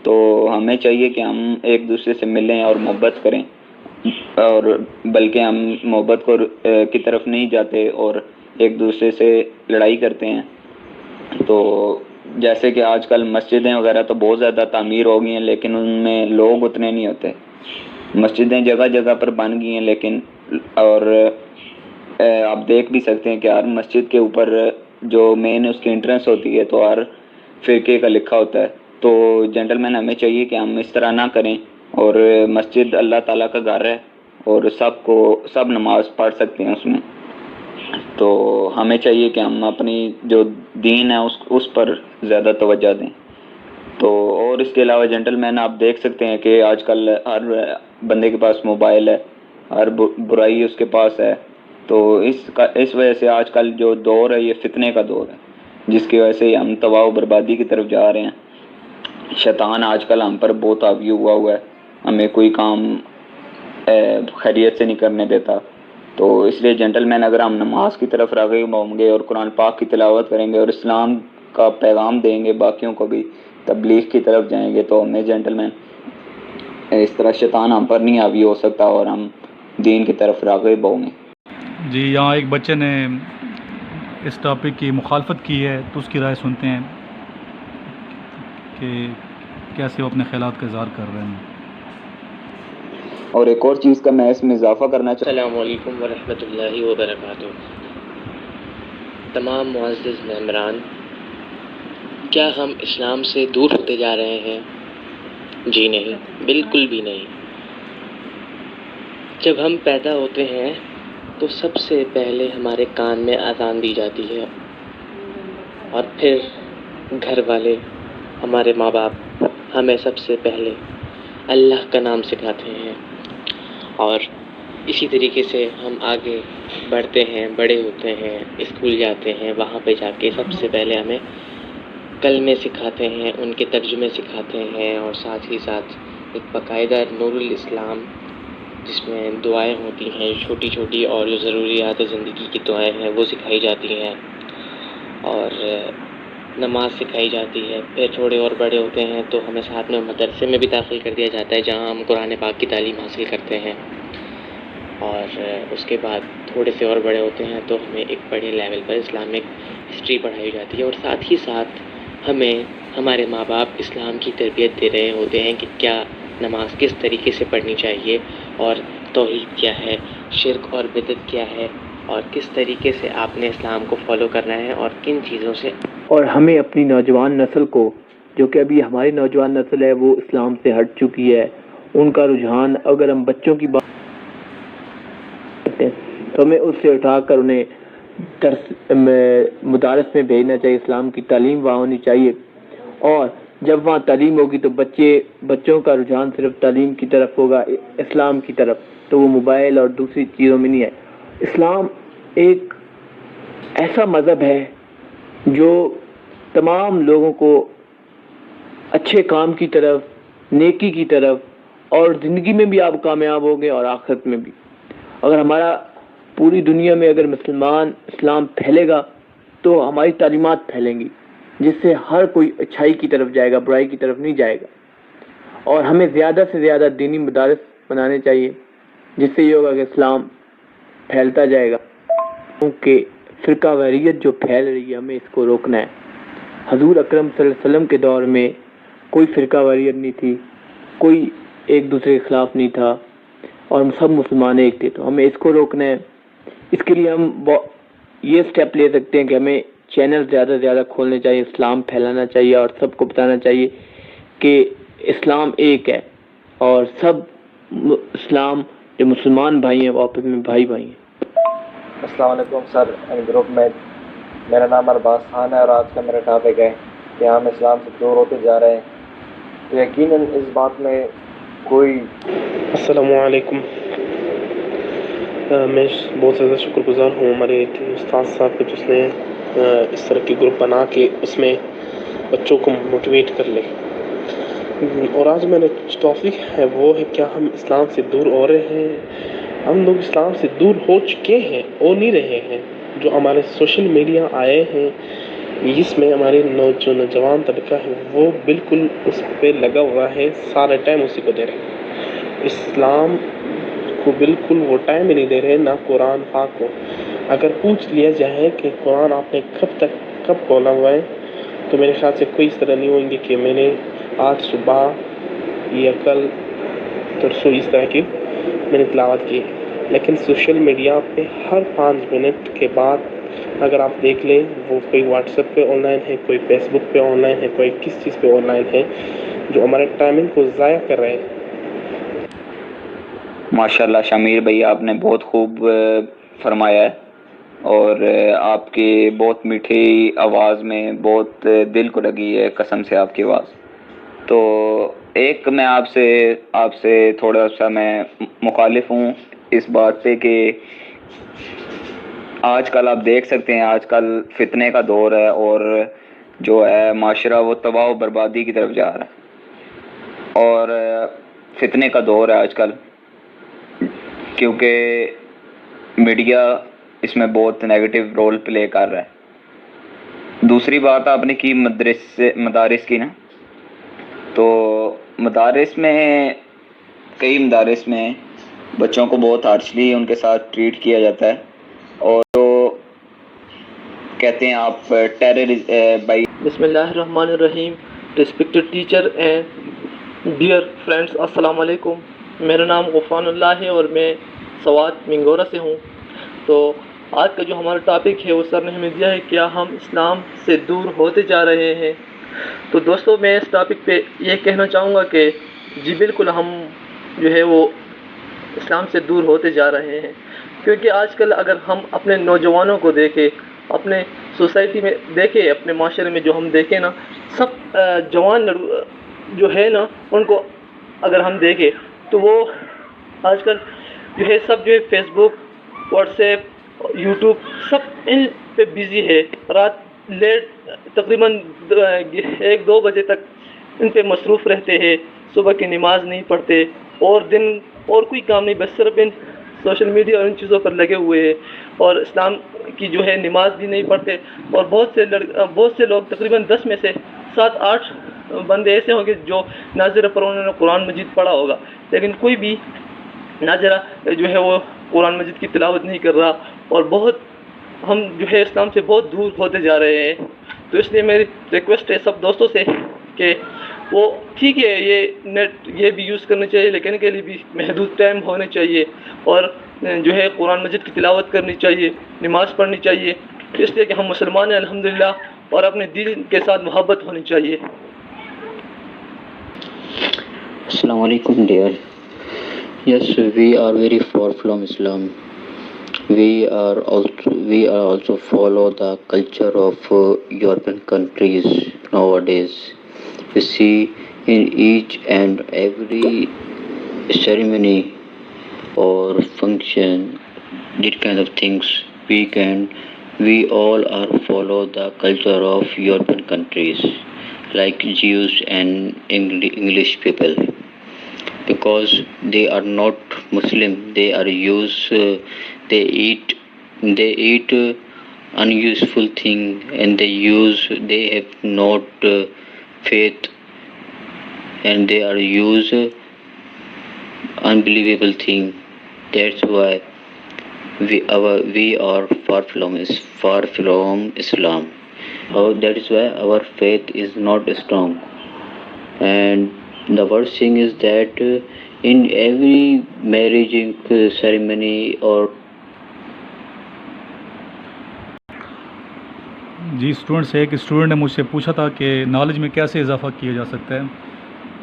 تو ہمیں چاہیے کہ ہم ایک دوسرے سے ملیں اور محبت کریں، اور بلکہ ہم محبت کی طرف نہیں جاتے اور ایک دوسرے سے لڑائی کرتے ہیں۔ تو جیسے کہ آج کل مسجدیں وغیرہ تو بہت زیادہ تعمیر ہو گئی ہیں، لیکن ان میں لوگ اتنے نہیں ہوتے، مسجدیں جگہ جگہ پر بن گئی ہیں، لیکن اور آپ دیکھ بھی سکتے ہیں کہ ہر مسجد کے اوپر جو مین اس کی انٹرنس ہوتی ہے تو ہر فرقے کا لکھا ہوتا ہے۔ تو جینٹل مین، ہمیں چاہیے کہ ہم اس طرح نہ کریں، اور مسجد اللہ تعالیٰ کا گھر ہے اور سب نماز پڑھ سکتے ہیں اس میں، تو ہمیں چاہیے کہ ہم اپنی جو دین ہے اس پر زیادہ توجہ دیں۔ تو اور اس کے علاوہ جینٹل مین، آپ دیکھ سکتے ہیں کہ آج کل ہر بندے کے پاس موبائل ہے، ہر برائی اس کے پاس ہے، تو اس وجہ سے آج کل جو دور ہے یہ فتنے کا دور ہے، جس کی وجہ سے ہم تباہ و بربادی کی طرف جا رہے ہیں۔ شیطان آج کل ہم پر بہت حاوی ہوا ہے، ہمیں کوئی کام خیریت سے نہیں کرنے دیتا۔ تو اس لیے جینٹل مین، اگر ہم نماز کی طرف راغب ہوں گے اور قرآن پاک کی تلاوت کریں گے اور اسلام کا پیغام دیں گے، باقیوں کو بھی تبلیغ کی طرف جائیں گے، تو ہمیں جینٹل مین اس طرح شیطان ہم پر نہیں حاوی ہو سکتا اور ہم دین کی طرف راغب ہوں گے۔ جی، یہاں ایک بچے نے اس ٹاپک کی مخالفت کی ہے، تو اس کی رائے سنتے ہیں کہ کیسے وہ اپنے خیالات کا اظہار کر رہے ہیں۔ اور ایک اور چیز کا میں اس میں اضافہ کرنا چاہتا ہوں۔ السلام علیکم ورحمۃ اللہ وبرکاتہ۔ تمام معزز ممبران، کیا ہم اسلام سے دور ہوتے جا رہے ہیں؟ جی نہیں، بالکل بھی نہیں۔ جب ہم پیدا ہوتے ہیں تو سب سے پہلے ہمارے کان میں اذان دی جاتی ہے، اور پھر گھر والے، ہمارے ماں باپ ہمیں سب سے پہلے اللہ کا نام سکھاتے ہیں، اور اسی طریقے سے ہم آگے بڑھتے ہیں، بڑے ہوتے ہیں، اسکول جاتے ہیں، وہاں پہ جا کے سب سے پہلے ہمیں کلمے سکھاتے ہیں، ان کے ترجمے سکھاتے ہیں، اور ساتھ ہی ساتھ ایک باقاعدہ نور الاسلام جس میں دعائیں ہوتی ہیں چھوٹی چھوٹی، اور جو ضروریات زندگی کی دعائیں ہیں وہ سکھائی جاتی ہیں، اور نماز سکھائی جاتی ہے۔ پھر تھوڑے اور بڑے ہوتے ہیں تو ہمیں ساتھ میں مدرسے میں بھی داخل کر دیا جاتا ہے، جہاں ہم قرآن پاک کی تعلیم حاصل کرتے ہیں، اور اس کے بعد تھوڑے سے اور بڑے ہوتے ہیں تو ہمیں ایک بڑے لیول پر اسلامک ہسٹری پڑھائی جاتی ہے، اور ساتھ ہی ساتھ ہمیں ہمارے ماں باپ اسلام کی تربیت دے رہے ہوتے ہیں کہ کیا نماز کس طریقے سے پڑھنی چاہیے، اور توحید کیا ہے، شرک اور بدعت کیا ہے، اور کس طریقے سے آپ نے اسلام کو فالو کرنا ہے، اور کن چیزوں سے۔ اور ہمیں اپنی نوجوان نسل کو، جو کہ ابھی ہماری نوجوان نسل ہے وہ اسلام سے ہٹ چکی ہے، ان کا رجحان، اگر ہم بچوں کی بات کرتے ہیں تو ہمیں اس سے اٹھا کر انہیں مدارس میں بھیجنا چاہیے، اسلام کی تعلیم وہاں ہونی چاہیے، اور جب وہاں تعلیم ہوگی تو بچوں کا رجحان صرف تعلیم کی طرف ہوگا، اسلام کی طرف، تو وہ موبائل اور دوسری چیزوں میں نہیں ہے۔ اسلام ایک ایسا مذہب ہے جو تمام لوگوں کو اچھے کام کی طرف، نیکی کی طرف، اور زندگی میں بھی آپ کامیاب ہوگے اور آخرت میں بھی۔ اگر ہمارا پوری دنیا میں اگر مسلمان اسلام پھیلے گا تو ہماری تعلیمات پھیلیں گی، جس سے ہر کوئی اچھائی کی طرف جائے گا، برائی کی طرف نہیں جائے گا، اور ہمیں زیادہ سے زیادہ دینی مدارس بنانے چاہیے، جس سے یہ ہوگا کہ اسلام پھیلتا جائے گا، کیونکہ فرقہ واریت جو پھیل رہی ہے ہمیں اس کو روکنا ہے۔ حضور اکرم صلی اللہ علیہ وسلم کے دور میں کوئی فرقہ واریت نہیں تھی، کوئی ایک دوسرے کے خلاف نہیں تھا، اور ہم سب مسلمان ایک تھے، تو ہمیں اس کو روکنا ہے۔ اس کے لیے ہم یہ سٹیپ لے سکتے ہیں کہ ہمیں چینل زیادہ سے زیادہ کھولنے چاہیے، اسلام پھیلانا چاہیے، اور سب کو بتانا چاہیے کہ اسلام ایک ہے، اور سب اسلام جو مسلمان بھائی ہیں وہ آپس میں بھائی بھائی ہیں۔ السلام علیکم سر اینڈ گروپ میں، میرا نام ارباز خان ہے، اور آج کا میرا ٹاپک ہے کہ ہم اسلام سے دور ہوتے جا رہے ہیں۔ تو یقیناً اس بات میں کوئی السلام علیکم، میں بہت زیادہ شکر گزار ہوں ہمارے استاد صاحب کے، جس نے اس طرح کی گروپ بنا کے اس میں بچوں کو موٹیویٹ کر لے۔ اور آج میرا ٹاپک ہے وہ ہے کیا ہم اسلام سے دور ہو رہے ہیں؟ ہم لوگ اسلام سے دور ہو چکے ہیں، ہو نہیں رہے ہیں۔ جو ہمارے سوشل میڈیا آئے ہیں، اس میں ہمارے جو نوجوان طبقہ ہے وہ بالکل اس پہ لگا ہوا ہے، سارا ٹائم اسی کو دے رہے ہیں، اسلام کو بالکل وہ ٹائم ہی نہیں دے رہے، نہ قرآن پاک کو۔ اگر پوچھ لیا جائے کہ قرآن آپ نے کب کھولا ہوا ہے، تو میرے خیال سے کوئی اس طرح نہیں ہوئیں گے کہ میں نے آج صبح یا کل پرسوں اس طرح کی میں نے تلاوت کی۔ لیکن سوشل میڈیا پہ ہر 5 منٹ کے بعد اگر آپ دیکھ لیں، وہ کوئی واٹس ایپ پہ آن لائن ہے، کوئی فیس بک پہ آن لائن ہے، کوئی کس چیز پہ آن لائن ہے، جو ہمارے ٹائمنگ کو ضائع کر رہے ہیں۔ ماشاءاللہ شمیر بھائی، آپ نے بہت خوب فرمایا ہے، اور آپ کی بہت میٹھی آواز میں بہت دل کو لگی ہے، قسم سے آپ کی آواز۔ تو ایک میں آپ سے تھوڑا سا میں مخالف ہوں اس بات پہ کہ آج کل آپ دیکھ سکتے ہیں، آج کل فتنے کا دور ہے، اور جو ہے معاشرہ وہ تباہ و بربادی کی طرف جا رہا ہے، اور فتنے کا دور ہے آج کل، کیونکہ میڈیا اس میں بہت نیگیٹو رول پلے کر رہا ہے۔ دوسری بات آپ نے کی مدارس کی نا، تو مدارس میں کئی مدارس میں بچوں کو بہت ہارشلی ان کے ساتھ ٹریٹ کیا جاتا ہے، اور تو کہتے ہیں آپ بائی۔ بسم اللہ الرحمن الرحیم، respected teacher and dear friends, السلام علیکم۔ میرا نام غفران اللہ ہے اور میں سوات منگورہ سے ہوں۔ تو آج کا جو ہمارا ٹاپک ہے وہ سر نے ہمیں دیا ہے کیا ہم اسلام سے دور ہوتے جا رہے ہیں۔ تو دوستو، میں اس ٹاپک پہ یہ کہنا چاہوں گا کہ جی بالکل، ہم جو ہے وہ اسلام سے دور ہوتے جا رہے ہیں، کیونکہ آج کل اگر ہم اپنے نوجوانوں کو دیکھیں، اپنے سوسائٹی میں دیکھیں، اپنے معاشرے میں جو ہم دیکھیں نا، سب جوان جو ہے نا، ان کو اگر ہم دیکھیں تو وہ آج کل جو ہے سب جو ہے فیس بک، واٹس ایپ، یوٹیوب، سب ان پہ بزی ہے، رات لیٹ تقریباً 1-2 بجے تک ان پہ مصروف رہتے ہیں، صبح کی نماز نہیں پڑھتے، اور دن اور کوئی کام نہیں، بس صرف ان سوشل میڈیا اور ان چیزوں پر لگے ہوئے ہیں، اور اسلام کی جو ہے نماز بھی نہیں پڑھتے، اور بہت سے لوگ تقریباً 10 میں سے 7-8 بندے ایسے ہوں گے جو ناظرہ پر انہوں نے قرآن مجید پڑھا ہوگا، لیکن کوئی بھی ناظرہ جو ہے وہ قرآن مجید کی تلاوت نہیں کر رہا، اور بہت ہم جو ہے اسلام سے بہت دور ہوتے جا رہے ہیں۔ تو اس لیے میری ریکویسٹ ہے سب دوستوں سے کہ وہ ٹھیک ہے، یہ نیٹ یہ بھی یوز کرنا چاہیے، لیکن کے لیے بھی محدود ٹائم ہونے چاہیے، اور جو ہے قرآن مجید کی تلاوت کرنی چاہیے، نماز پڑھنی چاہیے، اس لیے کہ ہم مسلمان ہیں الحمدللہ، اور اپنے دین کے ساتھ محبت ہونی چاہیے۔ السلام علیکم dear. Yes, we are very far from Islam. We are also follow the culture of European countries nowadays. We see in each and every ceremony or function, these kind of things, we all are follow the culture of European countries, like Jews and English people, because they are not Muslim. They they eat unuseful thing, and they have not faith, and they are use unbelievable thing. That's why we are far from Islam. That is why our faith is not strong. And the worst thing is that in every marriage ceremony or جی students, ایک student نے مجھ سے پوچھا تھا کہ knowledge میں کیسے اضافہ کیا جا سکتا ہے،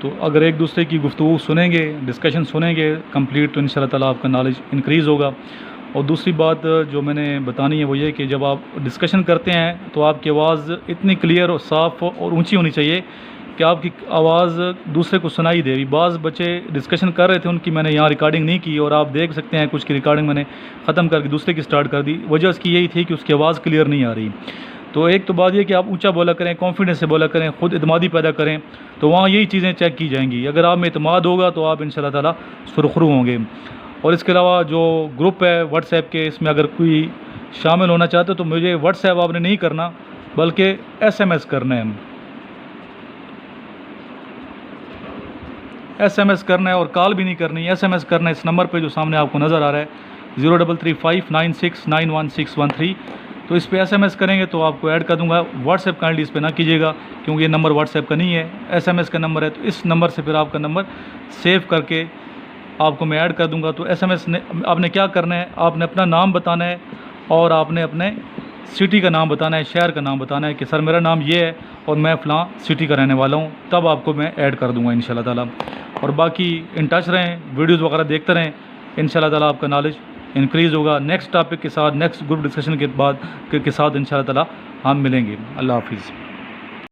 تو اگر ایک دوسرے کی گفتگو سنیں گے، ڈسکشن سنیں گے کمپلیٹ، تو انشاءاللہ تعالیٰ آپ کا نالج انکریز ہوگا۔ اور دوسری بات جو میں نے بتانی ہے وہ یہ کہ جب آپ ڈسکشن کرتے ہیں تو آپ کی آواز اتنی کلیئر اور صاف اور اونچی ہونی چاہیے کہ آپ کی آواز دوسرے کو سنائی دے۔ بعض بچے ڈسکشن کر رہے تھے، ان کی میں نے یہاں ریکارڈنگ نہیں کی، اور آپ دیکھ سکتے ہیں کچھ کی ریکارڈنگ میں نے ختم کر کے دوسرے کی سٹارٹ کر دی۔ وجہ اس کی یہی تھی کہ اس کی آواز کلیئر نہیں آ رہی۔ تو ایک تو بات یہ کہ آپ اونچا بولا کریں، کانفیڈنس سے بولا کریں، خود اعتمادی پیدا کریں، تو وہاں یہی چیزیں چیک کی جائیں گی۔ اگر آپ میں اعتماد ہوگا تو آپ انشاءاللہ تعالیٰ سرخرو ہوں گے۔ اور اس کے علاوہ جو گروپ ہے واٹس ایپ کے، اس میں اگر کوئی شامل ہونا چاہتے تو مجھے واٹس ایپ آپ نے نہیں کرنا، بلکہ SMS کرنا ہے، SMS کرنا ہے، اور کال بھی نہیں کرنی، SMS کرنا ہے اس نمبر پہ جو سامنے آپ کو نظر آ رہا ہے 033596911613۔ تو اس پہ SMS کریں گے تو آپ کو ایڈ کر دوں گا۔ واٹس ایپ کائنڈلی اس پہ نہ کیجیے گا، کیونکہ یہ نمبر واٹس ایپ کا نہیں ہے، SMS کا نمبر ہے، تو اس نمبر سے پھر آپ کا نمبر سیو کر کے آپ کو میں ایڈ کر دوں گا۔ تو SMS آپ نے کیا کرنا ہے، آپ نے اپنا نام بتانا ہے، اور آپ نے اپنے سٹی کا نام بتانا ہے، شہر کا نام بتانا ہے کہ سر میرا نام یہ ہے اور میں فلاں سٹی کا رہنے والا ہوں، تب آپ کو میں ایڈ کر دوں گا انشاءاللہ تعالیٰ۔ اور باقی ان ٹچ رہیں، ویڈیوز وغیرہ دیکھتے رہیں، انشاءاللہ تعالیٰ آپ کا نالج انکریز ہوگا۔ نیکسٹ ٹاپک کے ساتھ، نیکسٹ گروپ ڈسکشن کے بعد کے ساتھ انشاءاللہ تعالیٰ ہم ملیں گے۔ اللہ حافظ۔